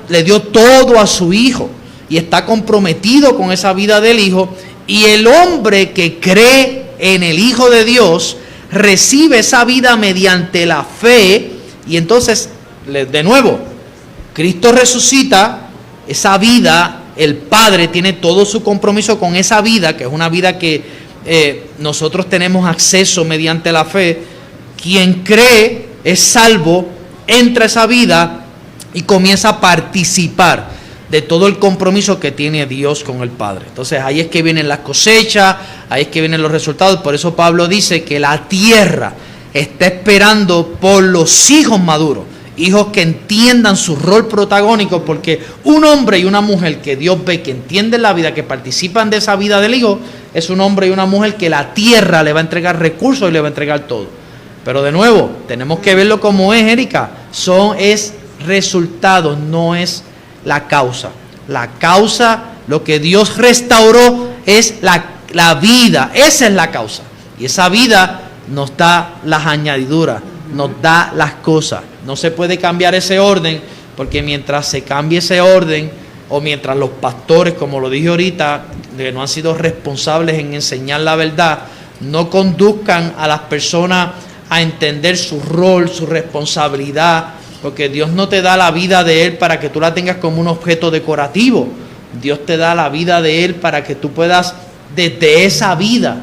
le dio todo a su Hijo y está comprometido con esa vida del Hijo. Y el hombre que cree en el Hijo de Dios recibe esa vida mediante la fe. Y entonces, de nuevo, Cristo resucita, esa vida, el Padre tiene todo su compromiso con esa vida, que es una vida que nosotros tenemos acceso mediante la fe. Quien cree es salvo, entra a esa vida y comienza a participar de todo el compromiso que tiene Dios con el Padre. Entonces ahí es que vienen las cosechas, ahí es que vienen los resultados. Por eso Pablo dice que la tierra está esperando por los hijos maduros, hijos que entiendan su rol protagónico, porque un hombre y una mujer que Dios ve, que entienden la vida, que participan de esa vida del Hijo, es un hombre y una mujer que la tierra le va a entregar recursos y le va a entregar todo. Pero de nuevo, tenemos que verlo como es, Erika. Es resultado, no es la causa. La causa, lo que Dios restauró es la vida. Esa es la causa. Y esa vida nos da las añadiduras, nos da las cosas. No se puede cambiar ese orden, porque mientras se cambie ese orden, o mientras los pastores, como lo dije ahorita, que no han sido responsables en enseñar la verdad, no conduzcan a las personas a entender su rol, su responsabilidad, porque Dios no te da la vida de Él para que tú la tengas como un objeto decorativo. Dios te da la vida de Él para que tú puedas, desde esa vida,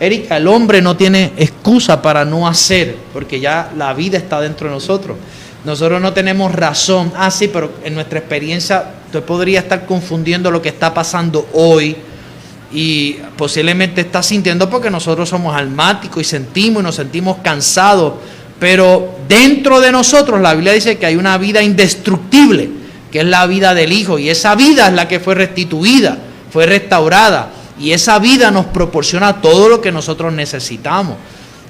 Erika, el hombre no tiene excusa para no hacer, porque ya la vida está dentro de nosotros. Nosotros no tenemos razón. Sí, pero en nuestra experiencia, usted podría estar confundiendo lo que está pasando hoy y posiblemente está sintiendo porque nosotros somos almáticos y nos sentimos cansados. Pero dentro de nosotros la Biblia dice que hay una vida indestructible, que es la vida del Hijo, y esa vida es la que fue restituida, fue restaurada, y esa vida nos proporciona todo lo que nosotros necesitamos.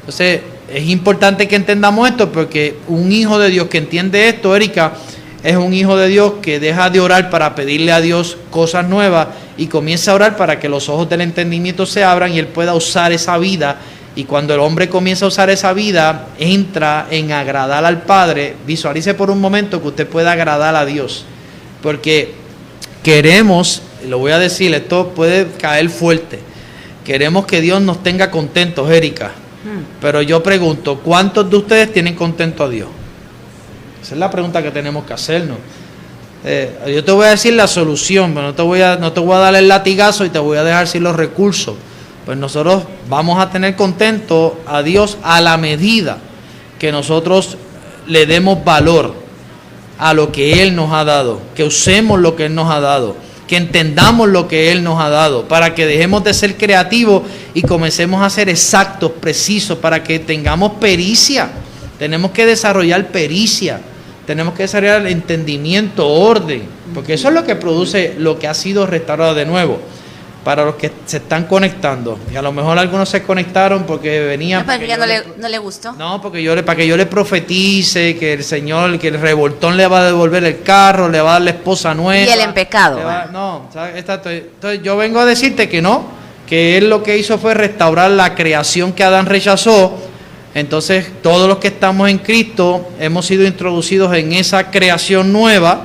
Entonces es importante que entendamos esto, porque un hijo de Dios que entiende esto, Erika, es un hijo de Dios que deja de orar para pedirle a Dios cosas nuevas y comienza a orar para que los ojos del entendimiento se abran y él pueda usar esa vida. Y cuando el hombre comienza a usar esa vida, entra en agradar al Padre. Visualice por un momento que usted pueda agradar a Dios, porque queremos, lo voy a decir, esto puede caer fuerte, queremos que Dios nos tenga contentos, Erika. Pero yo pregunto, ¿cuántos de ustedes tienen contento a Dios? Esa es la pregunta que tenemos que hacernos. Yo te voy a decir la solución, pero no te voy a dar el latigazo y te voy a dejar sin los recursos. Pues nosotros vamos a tener contento a Dios a la medida que nosotros le demos valor a lo que Él nos ha dado, que usemos lo que Él nos ha dado, que entendamos lo que Él nos ha dado, para que dejemos de ser creativos y comencemos a ser exactos, precisos, para que tengamos pericia. Tenemos que desarrollar pericia, tenemos que desarrollar entendimiento, orden, porque eso es lo que produce lo que ha sido restaurado de nuevo. Para los que se están conectando, y a lo mejor algunos se conectaron porque venían... No, porque ya no le gustó. No, para que yo le profetice que el Señor, que el revoltón le va a devolver el carro, le va a dar la esposa nueva. Y él en pecado. No, ¿sabes? Entonces yo vengo a decirte que no, que Él lo que hizo fue restaurar la creación que Adán rechazó. Entonces todos los que estamos en Cristo hemos sido introducidos en esa creación nueva.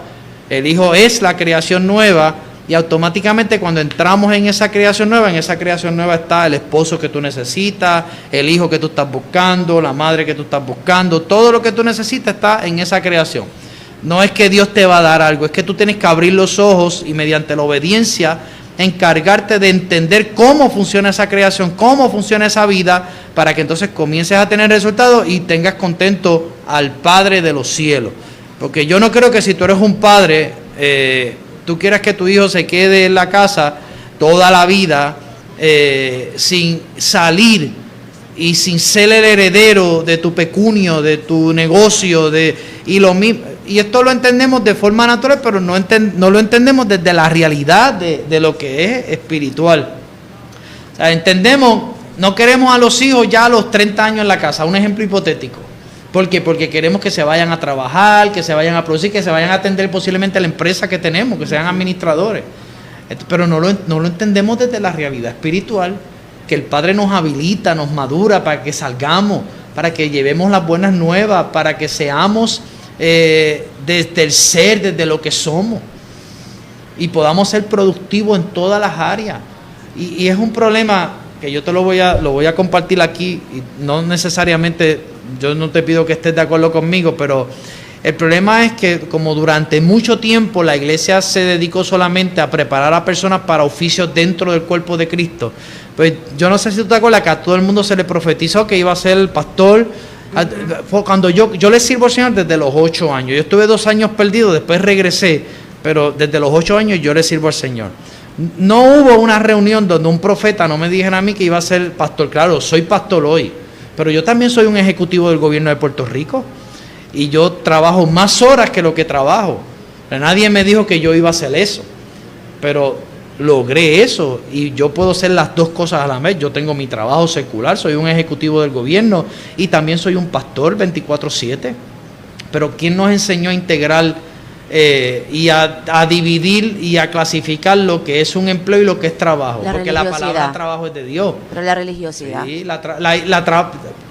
El Hijo es la creación nueva. Y automáticamente cuando entramos en esa creación nueva está el esposo que tú necesitas, el hijo que tú estás buscando, la madre que tú estás buscando, todo lo que tú necesitas está en esa creación. No es que Dios te va a dar algo, es que tú tienes que abrir los ojos y mediante la obediencia encargarte de entender cómo funciona esa creación, cómo funciona esa vida, para que entonces comiences a tener resultados y tengas contento al Padre de los cielos. Porque yo no creo que si tú eres un padre... tú quieras que tu hijo se quede en la casa toda la vida sin salir y sin ser el heredero de tu pecunio, de tu negocio, y esto lo entendemos de forma natural, pero no lo entendemos desde la realidad de lo que es espiritual. O sea, entendemos, no queremos a los hijos ya a los 30 años en la casa, un ejemplo hipotético. ¿Por qué? Porque queremos que se vayan a trabajar, que se vayan a producir, que se vayan a atender posiblemente a la empresa que tenemos, que sean administradores. Pero no lo entendemos desde la realidad espiritual, que el Padre nos habilita, nos madura para que salgamos, para que llevemos las buenas nuevas, para que seamos desde el ser, desde lo que somos, y podamos ser productivos en todas las áreas. Y es un problema que yo te lo voy a compartir aquí, y no necesariamente... Yo no te pido que estés de acuerdo conmigo, pero el problema es que como durante mucho tiempo la iglesia se dedicó solamente a preparar a personas para oficios dentro del cuerpo de Cristo, pues yo no sé si tú te acuerdas que a todo el mundo se le profetizó que iba a ser el pastor. Cuando yo le sirvo al Señor desde los 8 años, yo estuve 2 años perdido, después regresé, pero desde los 8 años yo le sirvo al Señor. No hubo una reunión donde un profeta no me dijera a mí que iba a ser pastor. Claro, soy pastor hoy, pero yo también soy un ejecutivo del gobierno de Puerto Rico y yo trabajo más horas que lo que trabajo. Nadie me dijo que yo iba a hacer eso, pero logré eso y yo puedo hacer las dos cosas a la vez. Yo tengo mi trabajo secular, soy un ejecutivo del gobierno y también soy un pastor 24/7. Pero ¿quién nos enseñó a integrar y a dividir y a clasificar lo que es un empleo y lo que es trabajo? Porque la palabra trabajo es de Dios. Pero la religiosidad. Sí,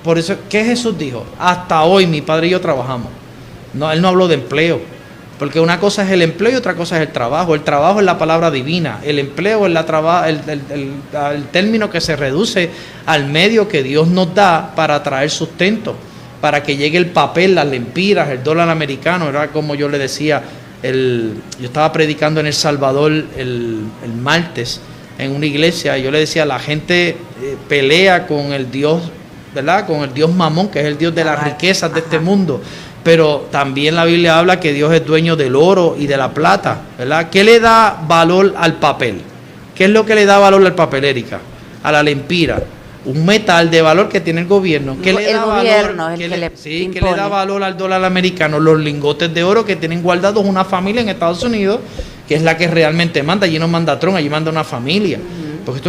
por eso, ¿qué Jesús dijo? Hasta hoy mi padre y yo trabajamos. No, Él no habló de empleo. Porque una cosa es el empleo y otra cosa es el trabajo. El trabajo es la palabra divina. El empleo es el término que se reduce al medio que Dios nos da para traer sustento, para que llegue el papel, las lempiras, el dólar americano. Era como yo le decía, yo estaba predicando en El Salvador el martes en una iglesia, y yo le decía, la gente pelea con el Dios, ¿verdad? Con el Dios Mamón, que es el Dios de las riquezas de este mundo. Pero también la Biblia habla que Dios es dueño del oro y de la plata, ¿verdad? ¿Qué le da valor al papel? ¿Qué es lo que le da valor al papel, Erika? A la lempira. Un metal de valor que tiene el gobierno. ¿Qué le da valor? ¿Qué le da valor al dólar americano? Los lingotes de oro que tienen guardados una familia en Estados Unidos, que es la que realmente manda. Allí no manda Trump, allí manda una familia. Porque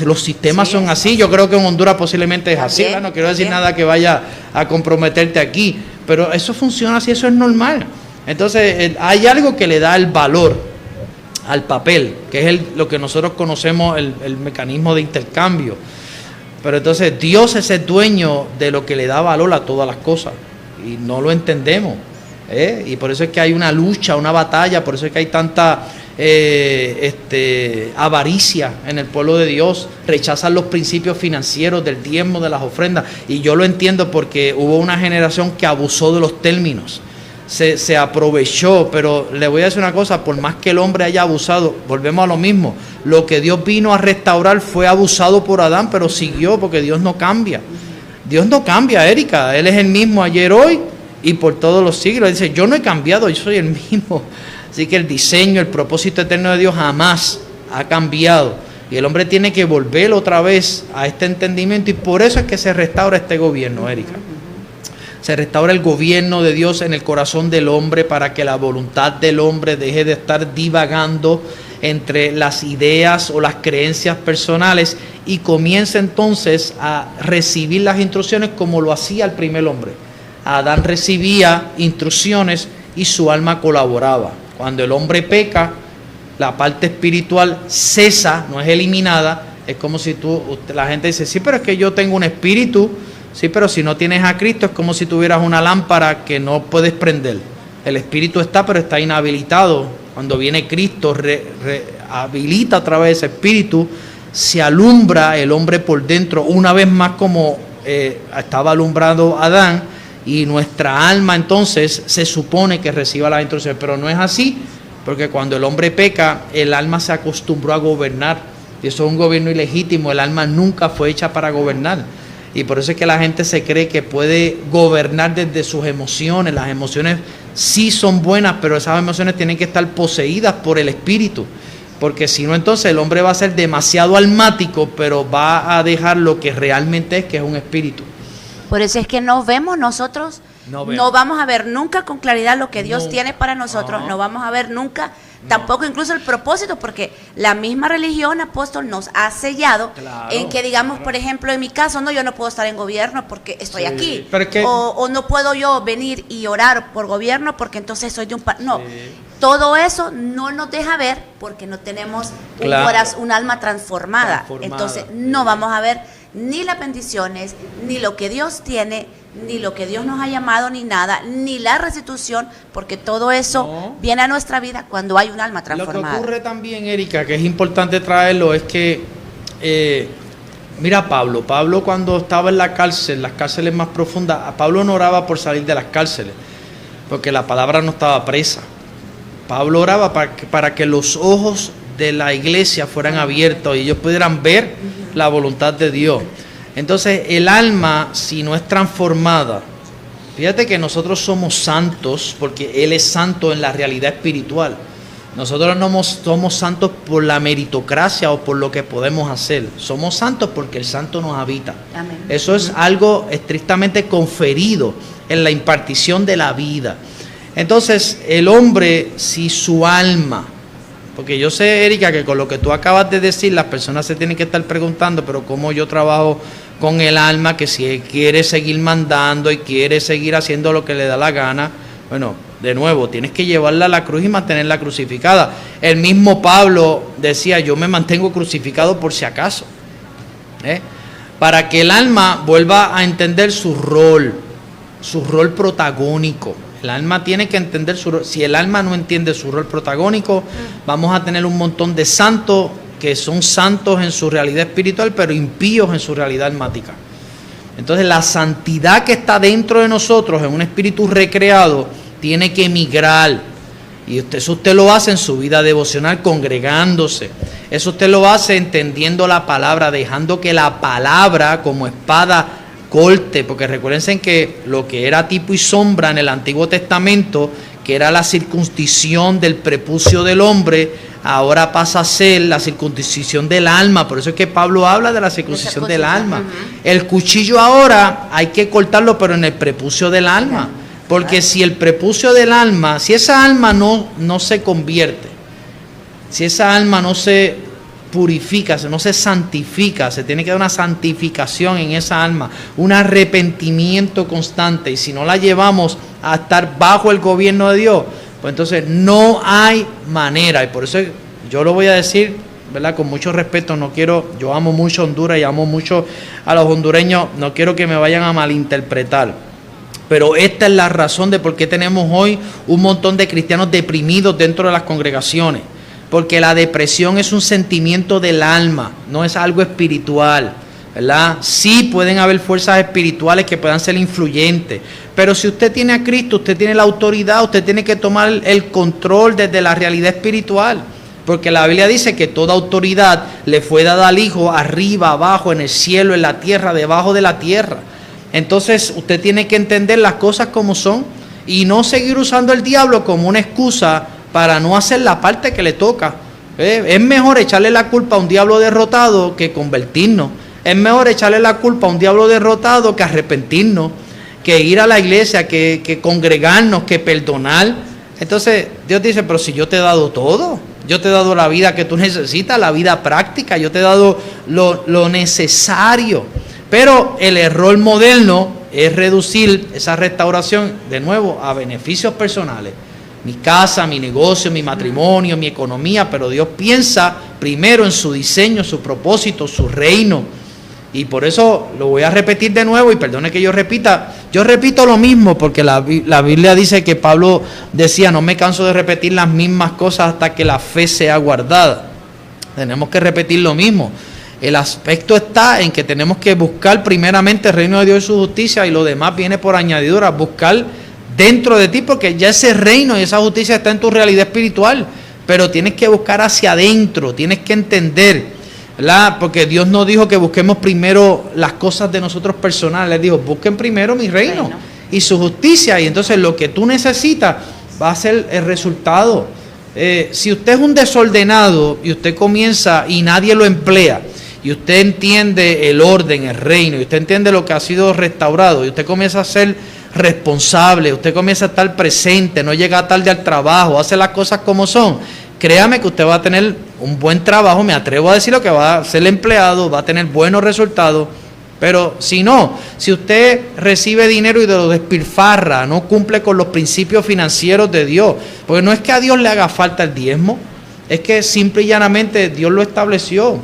los sistemas son así. Yo creo que en Honduras posiblemente es así. No quiero decir nada que vaya a comprometerte aquí, pero eso funciona así, eso es normal. Entonces hay algo que le da el valor al papel, que es lo que nosotros conocemos el mecanismo de intercambio. Pero entonces Dios es el dueño de lo que le da valor a todas las cosas y no lo entendemos, y por eso es que hay una lucha, una batalla, por eso es que hay tanta avaricia en el pueblo de Dios. Rechazan los principios financieros del diezmo, de las ofrendas, y yo lo entiendo porque hubo una generación que abusó de los términos. se aprovechó, pero le voy a decir una cosa, por más que el hombre haya abusado, volvemos a lo mismo, lo que Dios vino a restaurar fue abusado por Adán, pero siguió, porque Dios no cambia. Dios no cambia, Erika, Él es el mismo ayer, hoy y por todos los siglos. Él dice, yo no he cambiado, yo soy el mismo. Así que el diseño, el propósito eterno de Dios jamás ha cambiado. Y el hombre tiene que volver otra vez a este entendimiento, y por eso es que se restaura este gobierno, Erika. Se restaura el gobierno de Dios en el corazón del hombre para que la voluntad del hombre deje de estar divagando entre las ideas o las creencias personales y comience entonces a recibir las instrucciones como lo hacía el primer hombre. Adán recibía instrucciones y su alma colaboraba. Cuando el hombre peca, la parte espiritual cesa, no es eliminada. Es como si la gente dice, sí, pero es que yo tengo un espíritu. Sí, pero si no tienes a Cristo es como si tuvieras una lámpara que no puedes prender. El espíritu está, pero está inhabilitado. Cuando viene Cristo, habilita otra vez ese espíritu, se alumbra el hombre por dentro, una vez más como estaba alumbrado Adán, y nuestra alma entonces se supone que reciba las instrucciones, pero no es así, porque cuando el hombre peca, el alma se acostumbró a gobernar, y eso es un gobierno ilegítimo. El alma nunca fue hecha para gobernar. Y por eso es que la gente se cree que puede gobernar desde sus emociones. Las emociones sí son buenas, pero esas emociones tienen que estar poseídas por el espíritu. Porque si no, entonces el hombre va a ser demasiado almático, pero va a dejar lo que realmente es, que es un espíritu. Por eso es que no vemos nosotros, no vamos a ver nunca con claridad lo que Dios tiene para nosotros, no vamos a ver nunca tampoco incluso el propósito, porque la misma religión, apóstol, nos ha sellado en que digamos, por ejemplo, en mi caso, no, yo no puedo estar en gobierno porque estoy aquí, o no puedo yo venir y orar por gobierno porque entonces soy de un no. Todo eso no nos deja ver porque no tenemos un alma transformada. Entonces no vamos a ver ni las bendiciones, ni lo que Dios tiene, ni lo que Dios nos ha llamado, ni nada, ni la restitución, porque todo eso viene a nuestra vida cuando hay un alma transformada. Lo que ocurre también, Erika, que es importante traerlo, es que mira Pablo cuando estaba en la cárcel, las cárceles más profundas, a Pablo no oraba por salir de las cárceles, porque la palabra no estaba presa. Pablo oraba para que los ojos de la iglesia fueran abiertos y ellos pudieran ver la voluntad de Dios. Entonces el alma, si no es transformada, fíjate que nosotros somos santos porque Él es santo en la realidad espiritual. Nosotros no somos santos por la meritocracia o por lo que podemos hacer. Somos santos porque el santo nos habita. Amén. Eso es algo estrictamente conferido en la impartición de la vida. Entonces el hombre, si su alma, porque yo sé, Erika, que con lo que tú acabas de decir, las personas se tienen que estar preguntando, pero cómo yo trabajo con el alma, que si quiere seguir mandando y quiere seguir haciendo lo que le da la gana, bueno, de nuevo, tienes que llevarla a la cruz y mantenerla crucificada. El mismo Pablo decía, yo me mantengo crucificado por si acaso, para que el alma vuelva a entender su rol protagónico. El alma tiene que entender su rol. Si el alma no entiende su rol protagónico, vamos a tener un montón de santos que son santos en su realidad espiritual, pero impíos en su realidad almática. Entonces la santidad que está dentro de nosotros, en un espíritu recreado, tiene que emigrar. Y eso usted lo hace en su vida devocional, congregándose. Eso usted lo hace entendiendo la palabra, dejando que la palabra como espada corte, porque recuérdense que lo que era tipo y sombra en el Antiguo Testamento, que era la circuncisión del prepucio del hombre, ahora pasa a ser la circuncisión del alma. Por eso es que Pablo habla de la circuncisión del alma. El cuchillo ahora hay que cortarlo, pero en el prepucio del alma, porque si el prepucio del alma, si esa alma no se convierte, si esa alma no se purifica, no se santifica, se tiene que dar una santificación en esa alma, un arrepentimiento constante, y si no la llevamos a estar bajo el gobierno de Dios, pues entonces no hay manera. Y por eso yo lo voy a decir, ¿verdad?, con mucho respeto. Yo amo mucho Honduras y amo mucho a los hondureños, no quiero que me vayan a malinterpretar, pero esta es la razón de por qué tenemos hoy un montón de cristianos deprimidos dentro de las congregaciones. Porque la depresión es un sentimiento del alma, no es algo espiritual. ¿verdad? Sí pueden haber fuerzas espirituales que puedan ser influyentes, pero si usted tiene a Cristo, usted tiene la autoridad, usted tiene que tomar el control desde la realidad espiritual, porque la Biblia dice que toda autoridad le fue dada al Hijo arriba, abajo, en el cielo, en la tierra, debajo de la tierra. Entonces usted tiene que entender las cosas como son y no seguir usando el diablo como una excusa para no hacer la parte que le toca. Es mejor echarle la culpa a un diablo derrotado que convertirnos. Es mejor echarle la culpa a un diablo derrotado que arrepentirnos, que ir a la iglesia, que congregarnos, que perdonar. Entonces Dios dice, pero si yo te he dado todo, yo te he dado la vida que tú necesitas, la vida práctica, yo te he dado lo necesario. Pero el error moderno es reducir esa restauración de nuevo a beneficios personales. Mi casa, mi negocio, mi matrimonio, mi economía, pero Dios piensa primero en su diseño, su propósito, su reino. Y por eso lo voy a repetir de nuevo, y perdone que yo repito lo mismo, porque la Biblia dice que Pablo decía, no me canso de repetir las mismas cosas hasta que la fe sea guardada. Tenemos que repetir lo mismo. El aspecto está en que tenemos que buscar primeramente el reino de Dios y su justicia, y lo demás viene por añadidura. Buscar dentro de ti, porque ya ese reino y esa justicia está en tu realidad espiritual, pero tienes que buscar hacia adentro, tienes que entender, ¿verdad? Porque Dios no dijo que busquemos primero las cosas de nosotros personales, Él dijo, busquen primero mi reino y su justicia, y entonces lo que tú necesitas va a ser el resultado. Si usted es un desordenado y usted comienza y nadie lo emplea, y usted entiende el orden, el reino, y usted entiende lo que ha sido restaurado, y usted comienza a ser responsable, usted comienza a estar presente, no llega tarde al trabajo, hace las cosas como son, créame que usted va a tener un buen trabajo, me atrevo a decirlo, que va a ser empleado, va a tener buenos resultados. Pero si no, si usted recibe dinero y lo despilfarra, no cumple con los principios financieros de Dios, porque no es que a Dios le haga falta el diezmo, es que simple y llanamente Dios lo estableció.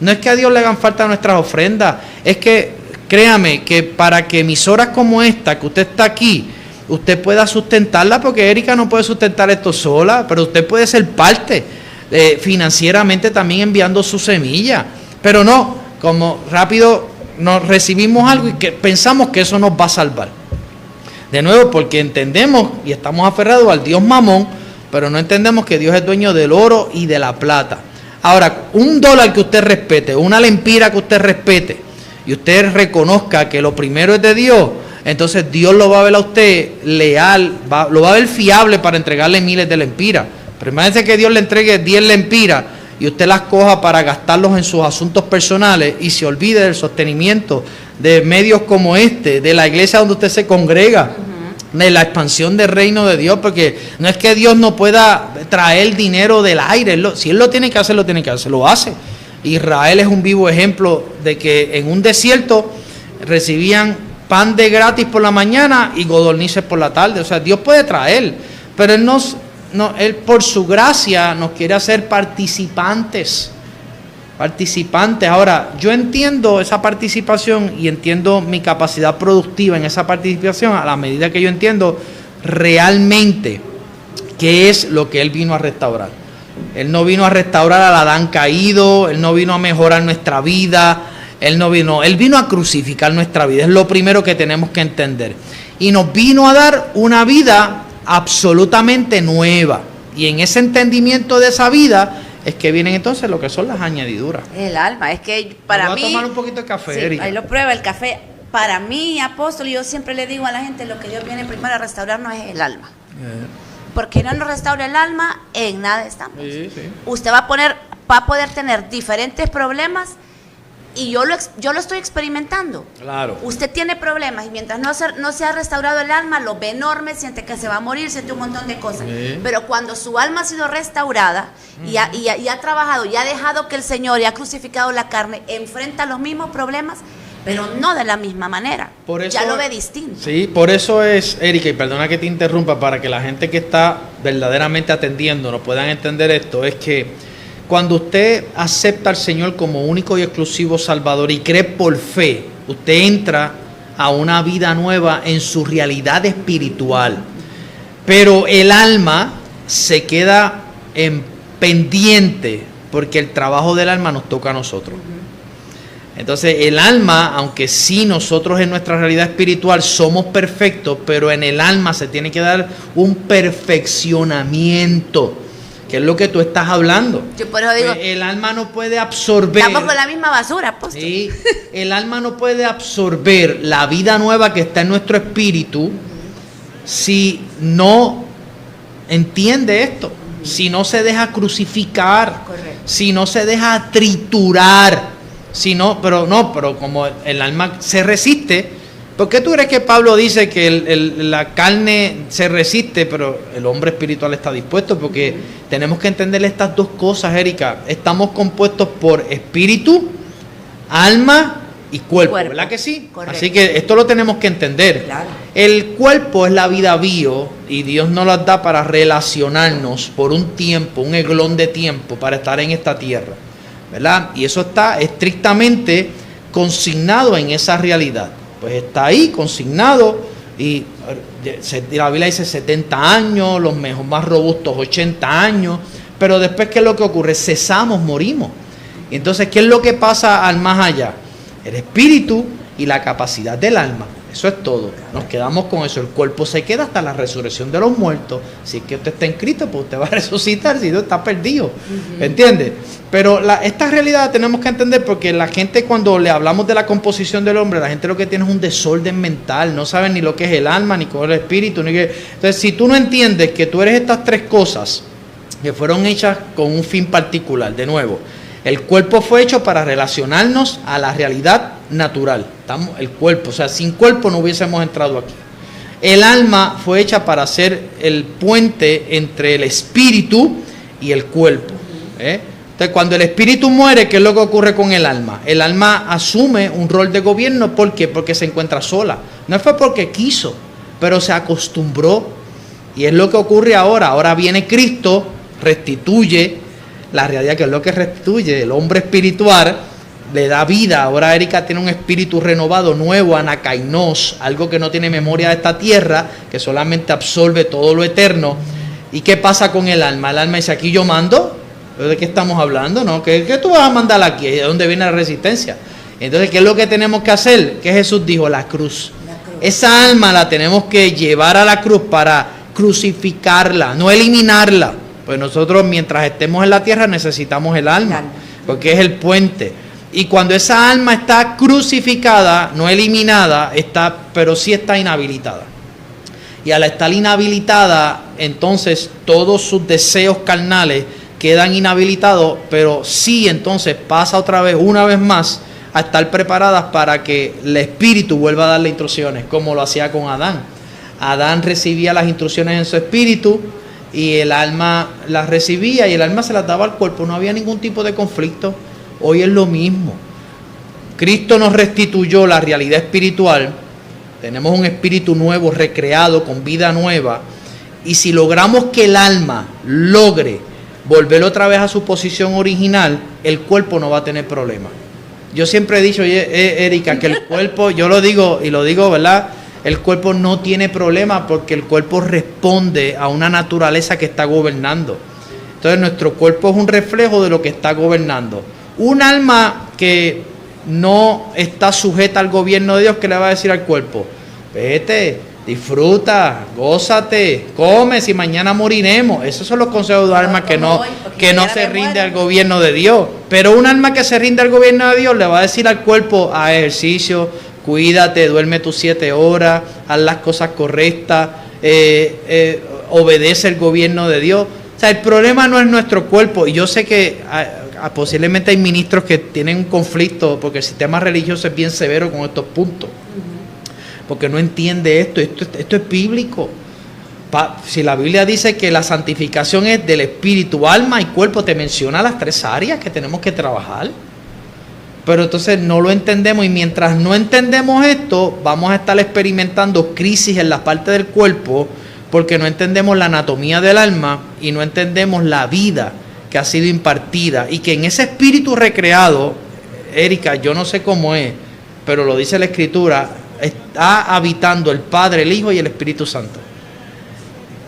No es que a Dios le hagan falta nuestras ofrendas, es que créame que para que emisoras como esta, que usted está aquí, usted pueda sustentarla, porque Erika no puede sustentar esto sola, pero usted puede ser parte financieramente también enviando su semilla. Pero no, como rápido nos recibimos algo y que pensamos que eso nos va a salvar. De nuevo, porque entendemos y estamos aferrados al Dios Mamón, pero no entendemos que Dios es dueño del oro y de la plata. Ahora, un dólar que usted respete, una lempira que usted respete, y usted reconozca que lo primero es de Dios, entonces Dios lo va a ver a usted leal, lo va a ver fiable para entregarle miles de lempiras. Pero imagínese que Dios le entregue 10 lempiras y usted las coja para gastarlos en sus asuntos personales y se olvide del sostenimiento de medios como este, de la iglesia donde usted se congrega, de la expansión del reino de Dios, porque no es que Dios no pueda traer dinero del aire, si Él lo tiene que hacer, lo hace. Israel es un vivo ejemplo de que en un desierto recibían pan de gratis por la mañana y codornices por la tarde. O sea, Dios puede traer, pero Él por su gracia nos quiere hacer participantes. Ahora, yo entiendo esa participación y entiendo mi capacidad productiva en esa participación a la medida que yo entiendo realmente qué es lo que Él vino a restaurar. Él no vino a restaurar al Adán caído, Él no vino a mejorar nuestra vida, Él vino a crucificar nuestra vida. Es lo primero que tenemos que entender. Y nos vino a dar una vida absolutamente nueva. Y en ese entendimiento de esa vida es que vienen entonces lo que son las añadiduras. El alma, es que para mí... Voy a tomar un poquito de café, sí, Erika. ahí lo prueba el café. Para mí, apóstol, yo siempre le digo a la gente, lo que Dios viene primero a restaurarnos es el alma. Porque no nos restaura el alma, en nada estamos. Sí. Usted va a poder tener diferentes problemas, y yo lo estoy experimentando. Claro. Usted tiene problemas y mientras no se ha restaurado el alma, lo ve enorme, siente que se va a morir, siente un montón de cosas. Sí. Pero cuando su alma ha sido restaurada y ha trabajado, y ha dejado que el Señor, y ha crucificado la carne, enfrenta los mismos problemas, pero no de la misma manera. Por eso, ya lo ve distinto. Sí, por eso es, Erika, y perdona que te interrumpa, para que la gente que está verdaderamente atendiendo nos puedan entender esto, es que cuando usted acepta al Señor como único y exclusivo Salvador y cree por fe, usted entra a una vida nueva en su realidad espiritual. Pero el alma se queda en pendiente, porque el trabajo del alma nos toca a nosotros. Entonces el alma, aunque sí nosotros en nuestra realidad espiritual somos perfectos, pero en el alma se tiene que dar un perfeccionamiento, que es lo que tú estás hablando. Yo por eso digo, El alma no puede absorber. estamos con la misma basura, apóstol. Sí, el alma no puede absorber la vida nueva que está en nuestro espíritu si no entiende esto, si no se deja crucificar, Correcto. si no se deja triturar, si no, pero como el alma se resiste. ¿Por qué tú crees que Pablo dice que la carne se resiste, pero el hombre espiritual está dispuesto? Porque tenemos que entender estas dos cosas, Erika. Estamos compuestos por espíritu, alma y cuerpo, ¿verdad que sí? Correcto. Así que esto lo tenemos que entender. Claro. El cuerpo es la vida bio y Dios nos las da para relacionarnos por un tiempo, un eglón de tiempo para estar en esta tierra, ¿verdad? Y eso está estrictamente consignado en esa realidad. Pues está ahí consignado y la Biblia dice 70 años, los más robustos 80 años, pero después ¿qué es lo que ocurre? Cesamos, morimos. Entonces, ¿qué es lo que pasa al más allá? El espíritu y la capacidad del alma. Eso es todo. Nos quedamos con eso. El cuerpo se queda hasta la resurrección de los muertos. Si es que usted está en Cristo, pues usted va a resucitar, si no está perdido. ¿Entiende? Pero esta realidad la tenemos que entender porque la gente, cuando le hablamos de la composición del hombre, la gente lo que tiene es un desorden mental. No saben ni lo que es el alma, ni con el espíritu. Entonces, si tú no entiendes que tú eres estas tres cosas que fueron hechas con un fin particular, de nuevo, el cuerpo fue hecho para relacionarnos a la realidad natural. El cuerpo, o sea, sin cuerpo no hubiésemos entrado aquí. El alma fue hecha para ser el puente entre el espíritu y el cuerpo. Entonces, cuando el espíritu muere, ¿qué es lo que ocurre con el alma? El alma asume un rol de gobierno. ¿Por qué? Porque se encuentra sola. No fue porque quiso, pero se acostumbró. Y es lo que ocurre ahora. Ahora viene Cristo, restituye la realidad, que es lo que restituye el hombre espiritual, le da vida. Ahora Erika tiene un espíritu renovado, nuevo, anakainos, algo que no tiene memoria de esta tierra, que solamente absorbe todo lo eterno. ¿Y qué pasa con el alma? El alma dice, aquí yo mando. ¿De qué estamos hablando? ¿No? ¿Qué tú vas a mandar aquí? ¿De dónde viene la resistencia? Entonces, ¿qué es lo que tenemos que hacer? ¿Qué Jesús dijo? La cruz. Esa alma la tenemos que llevar a la cruz para crucificarla, no eliminarla. Pues nosotros, mientras estemos en la tierra, necesitamos el alma, porque es el puente. Y cuando esa alma está crucificada, no eliminada, pero sí está inhabilitada. Y al estar inhabilitada, entonces todos sus deseos carnales quedan inhabilitados, pero sí entonces pasa otra vez, una vez más, a estar preparadas para que el espíritu vuelva a darle instrucciones, como lo hacía con Adán. Adán recibía las instrucciones en su espíritu, y el alma las recibía y el alma se las daba al cuerpo. No había ningún tipo de conflicto. Hoy es lo mismo. Cristo nos restituyó la realidad espiritual. Tenemos un espíritu nuevo, recreado, con vida nueva. Y si logramos que el alma logre volver otra vez a su posición original, el cuerpo no va a tener problema. Yo siempre he dicho, Erika, que el cuerpo, yo lo digo y lo digo, ¿verdad? El cuerpo no tiene problema porque el cuerpo responde a una naturaleza que está gobernando. Entonces nuestro cuerpo es un reflejo de lo que está gobernando. Un alma que no está sujeta al gobierno de Dios, ¿qué le va a decir al cuerpo? Vete, disfruta, gózate, come, si mañana moriremos. Esos son los consejos de un alma que no se rinde al gobierno de Dios. Pero un alma que se rinde al gobierno de Dios le va a decir al cuerpo, haz ejercicio, cuídate, duerme tus 7 horas, haz las cosas correctas, obedece el gobierno de Dios. O sea, el problema no es nuestro cuerpo. Y yo sé que posiblemente hay ministros que tienen un conflicto porque el sistema religioso es bien severo con estos puntos. Porque no entiende esto. Esto es bíblico. Si la Biblia dice que la santificación es del espíritu, alma y cuerpo, te menciona las 3 áreas que tenemos que trabajar. Pero entonces no lo entendemos, y mientras no entendemos esto, vamos a estar experimentando crisis en la parte del cuerpo porque no entendemos la anatomía del alma y no entendemos la vida que ha sido impartida, y que en ese espíritu recreado, Erika, yo no sé cómo es, pero lo dice la Escritura, está habitando el Padre, el Hijo y el Espíritu Santo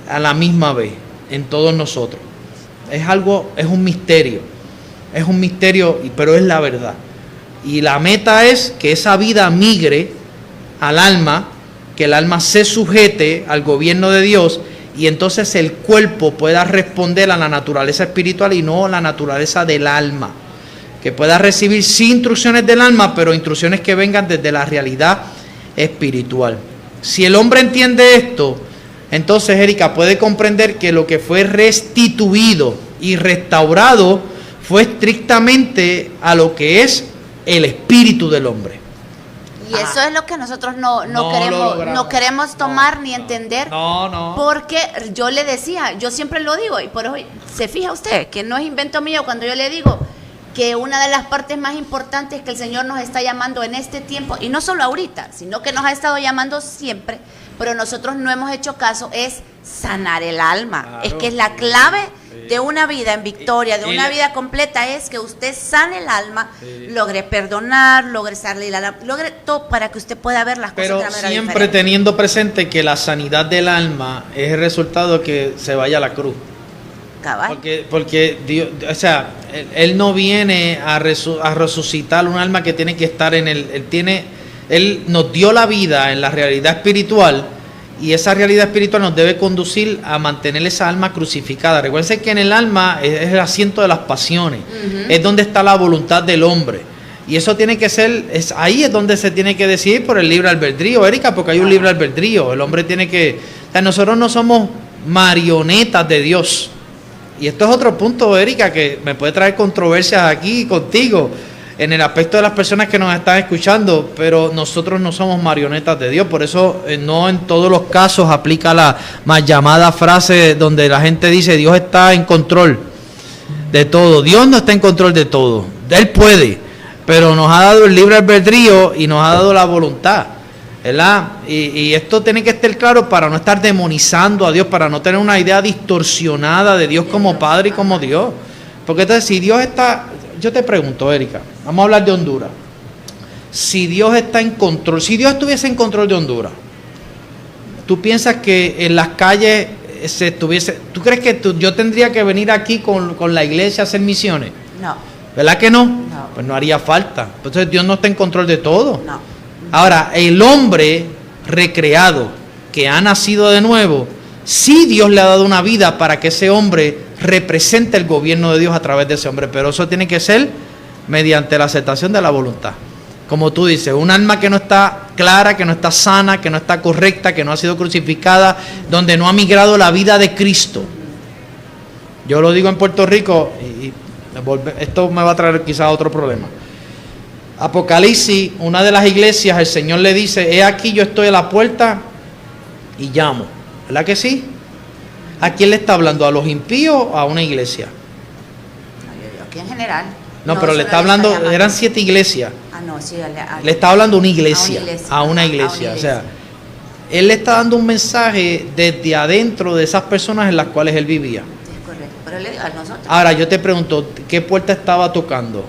a la misma vez en todos nosotros. Es un misterio, pero es la verdad. Y la meta es que esa vida migre al alma, que el alma se sujete al gobierno de Dios y entonces el cuerpo pueda responder a la naturaleza espiritual y no a la naturaleza del alma. Que pueda recibir sí instrucciones del alma, pero instrucciones que vengan desde la realidad espiritual. Si el hombre entiende esto, entonces, Erika, puede comprender que lo que fue restituido y restaurado fue estrictamente a lo que es el espíritu del hombre. Y eso es lo que nosotros no queremos tomar ni entender. No. Porque yo le decía, yo siempre lo digo, y por hoy se fija usted que no es invento mío cuando yo le digo que una de las partes más importantes que el Señor nos está llamando en este tiempo, y no solo ahorita, sino que nos ha estado llamando siempre, pero nosotros no hemos hecho caso, es sanar el alma. Claro, es que es la clave de una vida en victoria, de una vida completa, es que usted sane el alma, logre perdonar, logre salir el alma, logre todo para que usted pueda ver las cosas de una manera siempre diferente. Teniendo presente que la sanidad del alma es el resultado de que se vaya a la cruz. Porque Dios, o sea, él no viene a resucitar un alma que tiene que estar en Él nos dio la vida en la realidad espiritual y esa realidad espiritual nos debe conducir a mantener esa alma crucificada. Recuerden que en el alma es el asiento de las pasiones, es donde está la voluntad del hombre. Y eso tiene que ser, ahí es donde se tiene que decidir por el libre albedrío, Erika, porque hay un libre albedrío. El hombre tiene que, o sea, nosotros no somos marionetas de Dios. Y esto es otro punto, Erika, que me puede traer controversias aquí contigo, en el aspecto de las personas que nos están escuchando, pero nosotros no somos marionetas de Dios, por eso no en todos los casos aplica la más llamada frase donde la gente dice Dios está en control de todo. Dios no está en control de todo, Él puede, pero nos ha dado el libre albedrío y nos ha dado la voluntad, ¿verdad? Y esto tiene que estar claro para no estar demonizando a Dios, para no tener una idea distorsionada de Dios como Padre y como Dios, porque entonces si Dios está... Yo te pregunto, Erika, vamos a hablar de Honduras. Si Dios está en control, si Dios estuviese en control de Honduras, ¿tú piensas que en las calles se estuviese... ¿Tú crees que yo tendría que venir aquí con la iglesia a hacer misiones? No. ¿Verdad que no? No. Pues no haría falta. Entonces Dios no está en control de todo. No. Ahora, el hombre recreado, que ha nacido de nuevo, sí Dios le ha dado una vida para que ese hombre represente el gobierno de Dios a través de ese hombre, pero eso tiene que ser mediante la aceptación de la voluntad. Como tú dices, un alma que no está clara, que no está sana, que no está correcta, que no ha sido crucificada, donde no ha migrado la vida de Cristo. Yo lo digo en Puerto Rico y esto me va a traer quizás otro problema. Apocalipsis, una de las iglesias, el Señor le dice, he aquí yo estoy a la puerta y llamo. ¿Verdad que sí? ¿A quién le está hablando? ¿A los impíos o a una iglesia? Aquí en general. No, pero le está hablando, eran 7 iglesias. No, sí, le está hablando a una iglesia. A una iglesia. O sea, él le está dando un mensaje desde adentro de esas personas en las cuales él vivía. Es correcto, pero le digo a nosotros. Ahora, yo te pregunto, ¿qué puerta estaba tocando?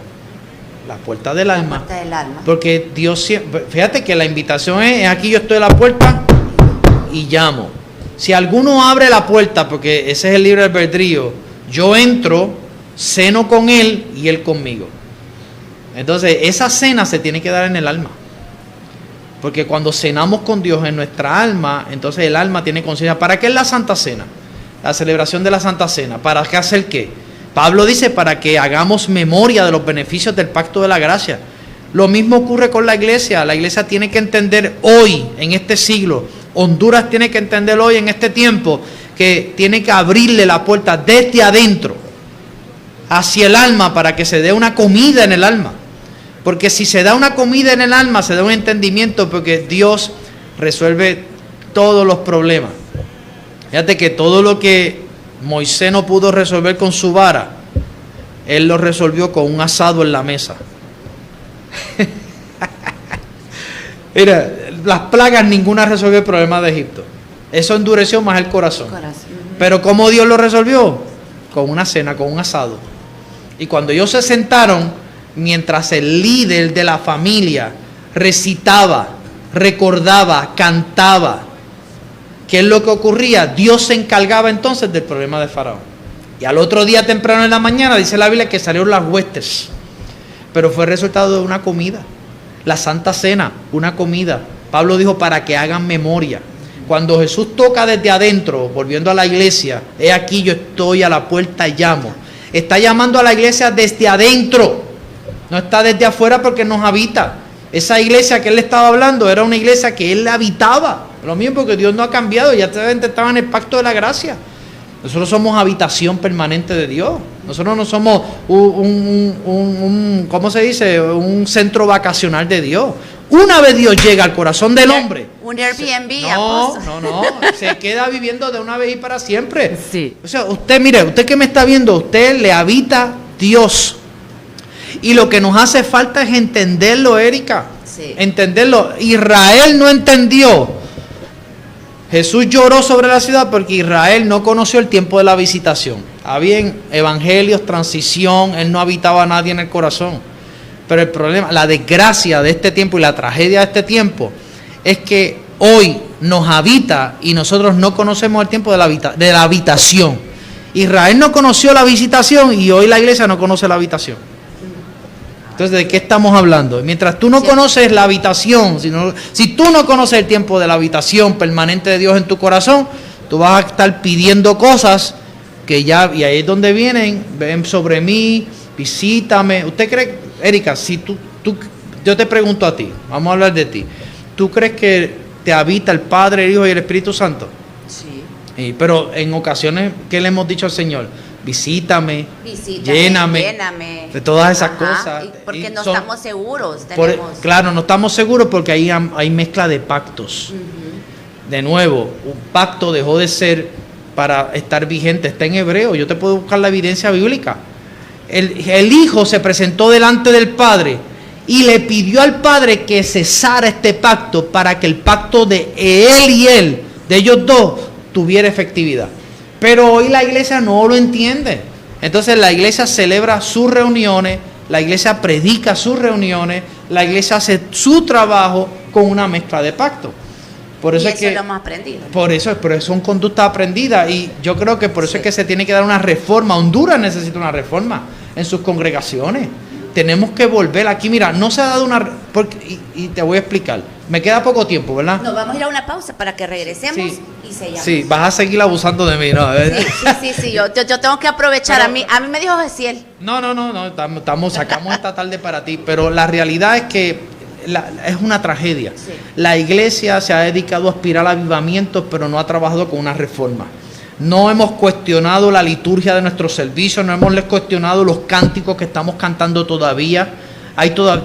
La puerta del alma. La puerta del alma. Porque Dios siempre, fíjate que la invitación es aquí yo estoy a la puerta y llamo. Si alguno abre la puerta, porque ese es el libre albedrío, yo entro, ceno con él y él conmigo. Entonces, esa cena se tiene que dar en el alma. Porque cuando cenamos con Dios en nuestra alma, entonces el alma tiene conciencia. ¿Para qué es la Santa Cena? La celebración de la Santa Cena. ¿Para qué hacer qué? Pablo dice para que hagamos memoria de los beneficios del pacto de la gracia. Lo mismo ocurre con la iglesia. La iglesia tiene que entender hoy, en este siglo, Honduras tiene que entender hoy, en este tiempo, que tiene que abrirle la puerta desde adentro hacia el alma para que se dé una comida en el alma. Porque si se da una comida en el alma, se da un entendimiento, porque Dios resuelve todos los problemas. Fíjate que todo lo que Moisés no pudo resolver con su vara, él lo resolvió con un asado en la mesa. Mira, las plagas ninguna resolvió el problema de Egipto. Eso endureció más el corazón. Pero ¿cómo Dios lo resolvió? Con una cena, con un asado. Y cuando ellos se sentaron, mientras el líder de la familia recitaba, recordaba, cantaba, ¿qué es lo que ocurría? Dios se encargaba entonces del problema de Faraón. Y al otro día temprano en la mañana dice la Biblia que salieron las huestes. pero fue resultado de una comida. La Santa Cena, una comida. Pablo dijo para que hagan memoria. Cuando Jesús toca desde adentro, volviendo a la iglesia, he aquí yo estoy a la puerta y llamo. Está llamando a la iglesia desde adentro, no está desde afuera porque nos habita. Esa iglesia que él estaba hablando era una iglesia que él habitaba. Lo mismo porque Dios no ha cambiado, ya estaba en el pacto de la gracia. Nosotros somos habitación permanente de Dios. Nosotros no somos ¿cómo se dice? Un centro vacacional de Dios. Una vez Dios llega al corazón del hombre. Un Airbnb. No, se queda viviendo de una vez y para siempre. Sí. O sea, usted, mire, usted que me está viendo, usted le habita Dios. Y lo que nos hace falta es entenderlo, Erika. Sí. Entenderlo. Israel no entendió. Jesús lloró sobre la ciudad porque Israel no conoció el tiempo de la visitación. Había evangelios, transición, él no habitaba a nadie en el corazón. Pero el problema, la desgracia de este tiempo y la tragedia de este tiempo es que hoy nos habita y nosotros no conocemos el tiempo de la habitación. Israel no conoció la visitación y hoy la iglesia no conoce la habitación. Entonces, ¿de qué estamos hablando? Mientras tú no conoces la habitación, si tú no conoces el tiempo de la habitación permanente de Dios en tu corazón, tú vas a estar pidiendo cosas que ya, y ahí es donde vienen, ven sobre mí, visítame. ¿Usted cree, Erika, si yo te pregunto a ti, vamos a hablar de ti, ¿tú crees que te habita el Padre, el Hijo y el Espíritu Santo? Sí. Pero en ocasiones, ¿qué le hemos dicho al Señor? Visítame, lléname de todas esas cosas. Porque no estamos seguros. Claro, no estamos seguros porque ahí hay mezcla de pactos. De nuevo, un pacto dejó de ser para estar vigente, está en hebreo. Yo te puedo buscar la evidencia bíblica. El Hijo se presentó delante del Padre y le pidió al Padre que cesara este pacto para que el pacto de él y él, de ellos dos, tuviera efectividad. Pero hoy la iglesia no lo entiende. Entonces la iglesia celebra sus reuniones, la iglesia predica sus reuniones, la iglesia hace su trabajo con una mezcla de pacto. Por eso y es eso que lo hemos aprendido. Por eso son conductas aprendidas y yo creo que por eso es que se tiene que dar una reforma. Honduras necesita una reforma en sus congregaciones. Tenemos que volver aquí. Mira, no se ha dado una... y te voy a explicar. Me queda poco tiempo, ¿verdad? Nos vamos a ir a una pausa para que regresemos y sellamos. Sí, vas a seguir abusando de mí, ¿no? Sí. Yo tengo que aprovechar. Pero, a mí me dijo Jesiel. No. Sacamos esta tarde para ti. Pero la realidad es que es una tragedia. Sí. La iglesia se ha dedicado a aspirar a avivamientos, pero no ha trabajado con una reforma. No hemos cuestionado la liturgia de nuestros servicios, no hemos cuestionado los cánticos que estamos cantando todavía.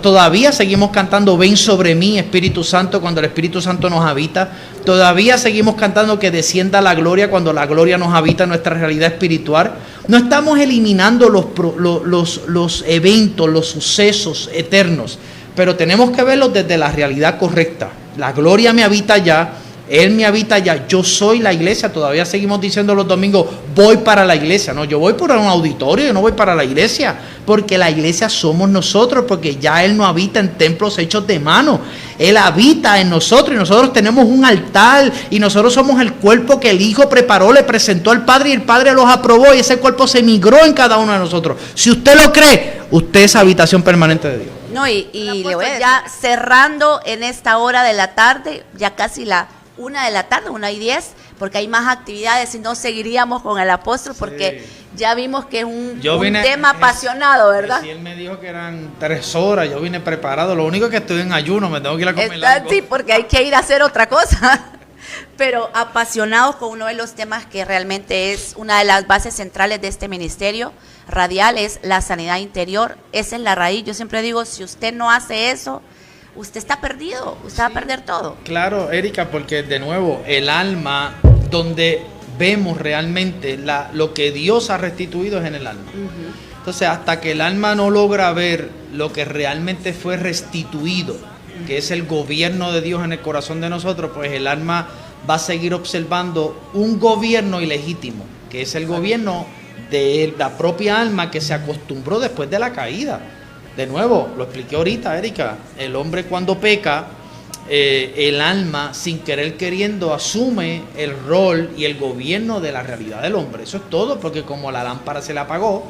Todavía seguimos cantando ven sobre mí, Espíritu Santo, cuando el Espíritu Santo nos habita. Todavía seguimos cantando que descienda la gloria cuando la gloria nos habita en nuestra realidad espiritual. No estamos eliminando los eventos, los sucesos eternos, pero tenemos que verlos desde la realidad correcta. La gloria me habita ya. Él me habita ya, yo soy la iglesia. Todavía seguimos diciendo los domingos, voy para la iglesia. No, yo voy por un auditorio, yo no voy para la iglesia, porque la iglesia somos nosotros, porque ya Él no habita en templos hechos de mano. Él habita en nosotros y nosotros tenemos un altar y nosotros somos el cuerpo que el Hijo preparó, le presentó al Padre y el Padre los aprobó y ese cuerpo se migró en cada uno de nosotros. Si usted lo cree, usted es habitación permanente de Dios. No, y le voy a decir, ya cerrando en esta hora de la tarde, ya casi la 1 de la tarde, 1:10, porque hay más actividades y no seguiríamos con el apóstol porque ya vimos que es un tema apasionado, ¿verdad? Sí, él me dijo que eran 3 horas, yo vine preparado, lo único que estoy en ayuno, me tengo que ir a comer algo. Sí, porque hay que ir a hacer otra cosa, pero apasionados con uno de los temas que realmente es una de las bases centrales de este ministerio radial, es la sanidad interior. Esa es la raíz. Yo siempre digo, si usted no hace eso, usted está perdido, usted va a perder todo. Claro, Erika, porque de nuevo, el alma, donde vemos realmente lo que Dios ha restituido es en el alma. Entonces, hasta que el alma no logra ver lo que realmente fue restituido, que es el gobierno de Dios en el corazón de nosotros, pues el alma va a seguir observando un gobierno ilegítimo, que es el gobierno de la propia alma que se acostumbró después de la caída. De nuevo, lo expliqué ahorita, Erika, el hombre cuando peca, el alma, sin querer queriendo, asume el rol y el gobierno de la realidad del hombre. Eso es todo, porque como la lámpara se le apagó,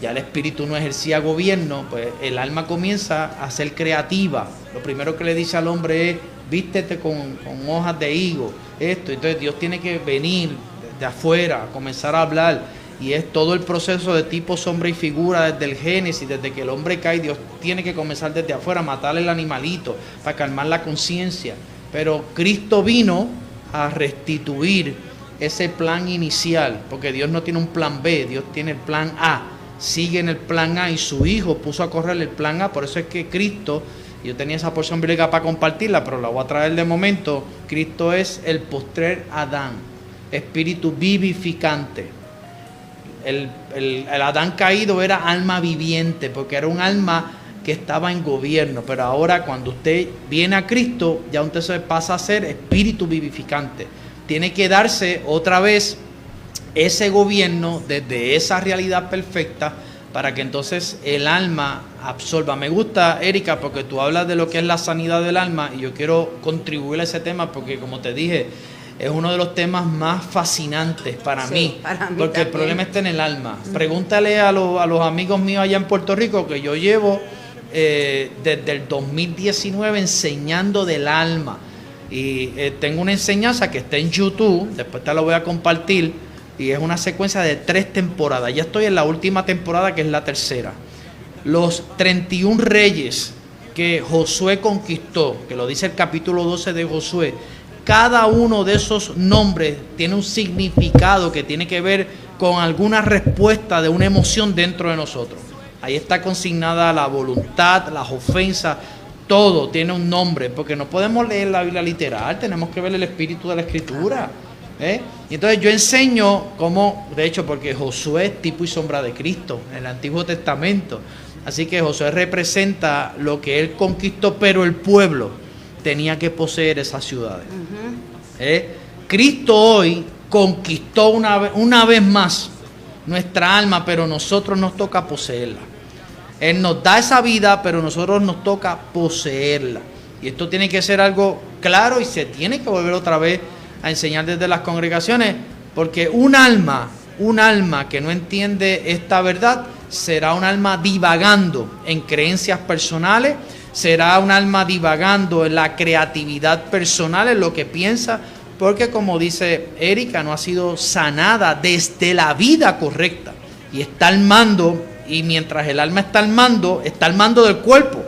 ya el espíritu no ejercía gobierno, pues el alma comienza a ser creativa. Lo primero que le dice al hombre es, vístete con hojas de higo, esto. Entonces Dios tiene que venir de afuera, comenzar a hablar, y es todo el proceso de tipo, sombra y figura desde el Génesis, desde que el hombre cae. Dios tiene que comenzar desde afuera, matar el animalito para calmar la conciencia. Pero Cristo vino a restituir ese plan inicial, porque Dios no tiene un plan B, Dios tiene el plan A, sigue en el plan A, y su Hijo puso a correr el plan A. Por eso es que Cristo, yo tenía esa porción bíblica para compartirla, pero la voy a traer de momento. Cristo es el postrer Adán, espíritu vivificante. El Adán caído era alma viviente, porque era un alma que estaba en gobierno, pero ahora cuando usted viene a Cristo, ya usted pasa a ser espíritu vivificante. Tiene que darse otra vez ese gobierno desde esa realidad perfecta, para que entonces el alma absorba. Me gusta, Erika, porque tú hablas de lo que es la sanidad del alma, y yo quiero contribuir a ese tema porque, como te dije, es uno de los temas más fascinantes para mí, porque también el problema está en el alma. Pregúntale a los amigos míos allá en Puerto Rico, que yo llevo desde el 2019 enseñando del alma, y tengo una enseñanza que está en YouTube, después te la voy a compartir, y es una secuencia de 3 temporadas. Ya estoy en la última temporada, que es la tercera. Los 31 reyes que Josué conquistó, que lo dice el capítulo 12 de Josué, cada uno de esos nombres tiene un significado que tiene que ver con alguna respuesta de una emoción dentro de nosotros. Ahí está consignada la voluntad, las ofensas, todo tiene un nombre, porque no podemos leer la Biblia literal, tenemos que ver el espíritu de la Escritura. Y entonces yo enseño cómo, de hecho, porque Josué es tipo y sombra de Cristo en el Antiguo Testamento. Así que Josué representa lo que él conquistó, pero el pueblo tenía que poseer esas ciudades. Cristo hoy conquistó una vez más nuestra alma, pero nosotros nos toca poseerla. Él nos da esa vida, pero nosotros nos toca poseerla. Y esto tiene que ser algo claro, y se tiene que volver otra vez a enseñar desde las congregaciones, porque un alma que no entiende esta verdad será un alma divagando en creencias personales, será un alma divagando en la creatividad personal, en lo que piensa, porque, como dice Erika, no ha sido sanada desde la vida correcta, y está al mando, y mientras el alma está al mando del cuerpo,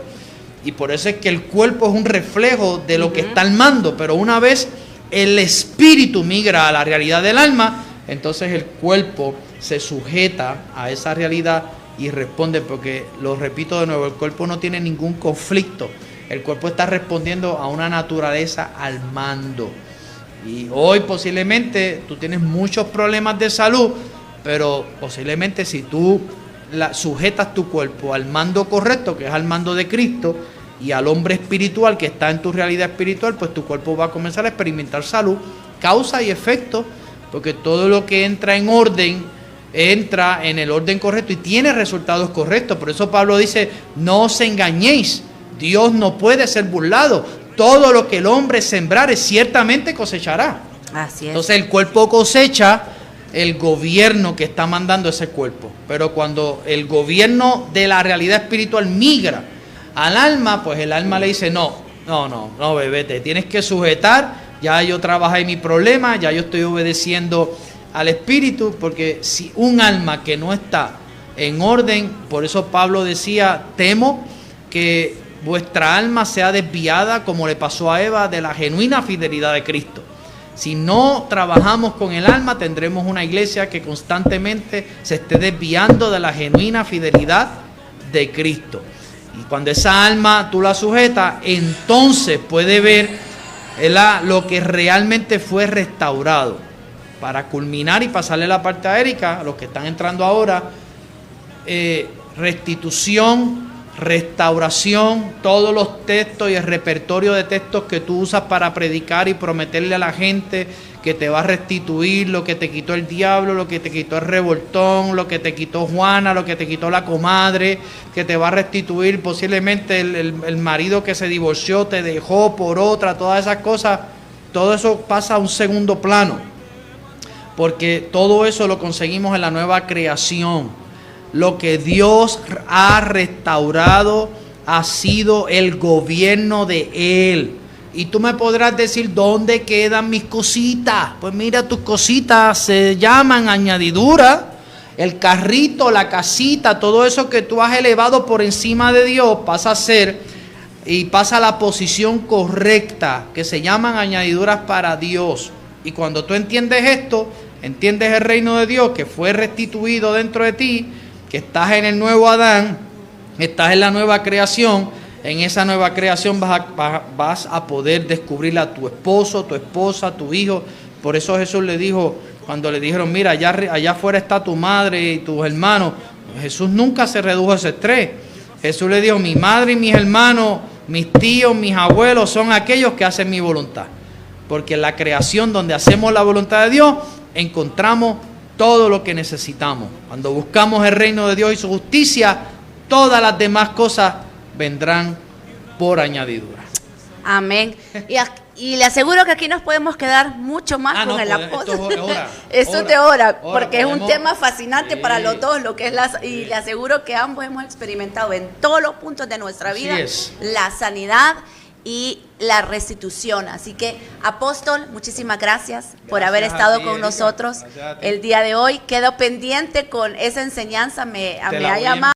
y por eso es que el cuerpo es un reflejo de lo que está al mando. Pero una vez el espíritu migra a la realidad del alma, entonces el cuerpo se sujeta a esa realidad y responde, porque, lo repito de nuevo, el cuerpo no tiene ningún conflicto, el cuerpo está respondiendo a una naturaleza al mando. Y hoy posiblemente tú tienes muchos problemas de salud, pero posiblemente si tú sujetas tu cuerpo al mando correcto, que es al mando de Cristo, y al hombre espiritual que está en tu realidad espiritual, pues tu cuerpo va a comenzar a experimentar salud, causa y efecto, porque todo lo que entra en orden, entra en el orden correcto y tiene resultados correctos. Por eso Pablo dice, no os engañéis, Dios no puede ser burlado, todo lo que el hombre sembrare ciertamente cosechará. Así es. Entonces el cuerpo cosecha el gobierno que está mandando ese cuerpo, pero cuando el gobierno de la realidad espiritual migra al alma, pues el alma le dice, no, bebé, te tienes que sujetar, ya yo trabajé mi problema, ya yo estoy obedeciendo al espíritu, porque si un alma que no está en orden, por eso Pablo decía, temo que vuestra alma sea desviada, como le pasó a Eva, de la genuina fidelidad de Cristo. Si no trabajamos con el alma, tendremos una iglesia que constantemente se esté desviando de la genuina fidelidad de Cristo. Y cuando esa alma tú la sujetas, entonces puede ver lo que realmente fue restaurado. Para culminar y pasarle la parte a Erika, a los que están entrando ahora, restitución, restauración, todos los textos y el repertorio de textos que tú usas para predicar y prometerle a la gente que te va a restituir lo que te quitó el diablo, lo que te quitó el revoltón, lo que te quitó Juana, lo que te quitó la comadre, que te va a restituir posiblemente el marido que se divorció, te dejó por otra, todas esas cosas, todo eso pasa a un segundo plano, porque todo eso lo conseguimos en la nueva creación. lo que Dios ha restaurado ha sido el gobierno de Él. Y tú me podrás decir, ¿dónde quedan mis cositas? Pues mira, tus cositas se llaman añadidura. El carrito, la casita, todo eso que tú has elevado por encima de Dios pasa a ser y pasa a la posición correcta, que se llaman añadiduras para Dios. Y cuando tú entiendes esto, entiendes el reino de Dios que fue restituido dentro de ti, que estás en el nuevo Adán, estás en la nueva creación. En esa nueva creación vas a poder descubrir a tu esposo, tu esposa, tu hijo. Por eso Jesús le dijo, cuando le dijeron, mira, allá afuera está tu madre y tus hermanos. Jesús nunca se redujo a ese tres. Jesús le dijo, mi madre y mis hermanos, mis tíos, mis abuelos son aquellos que hacen mi voluntad. Porque en la creación donde hacemos la voluntad de Dios, encontramos todo lo que necesitamos. Cuando buscamos el reino de Dios y su justicia, todas las demás cosas vendrán por añadidura. Amén. Y le aseguro que aquí nos podemos quedar mucho más con el apóstol. Esto es de hora, porque es un tema fascinante para los dos, lo que es y le aseguro que ambos hemos experimentado en todos los puntos de nuestra vida la sanidad y la restitución. Así que, apóstol, muchísimas gracias por haber estado con nosotros el día de hoy. Quedo pendiente con esa enseñanza, me ha llamado.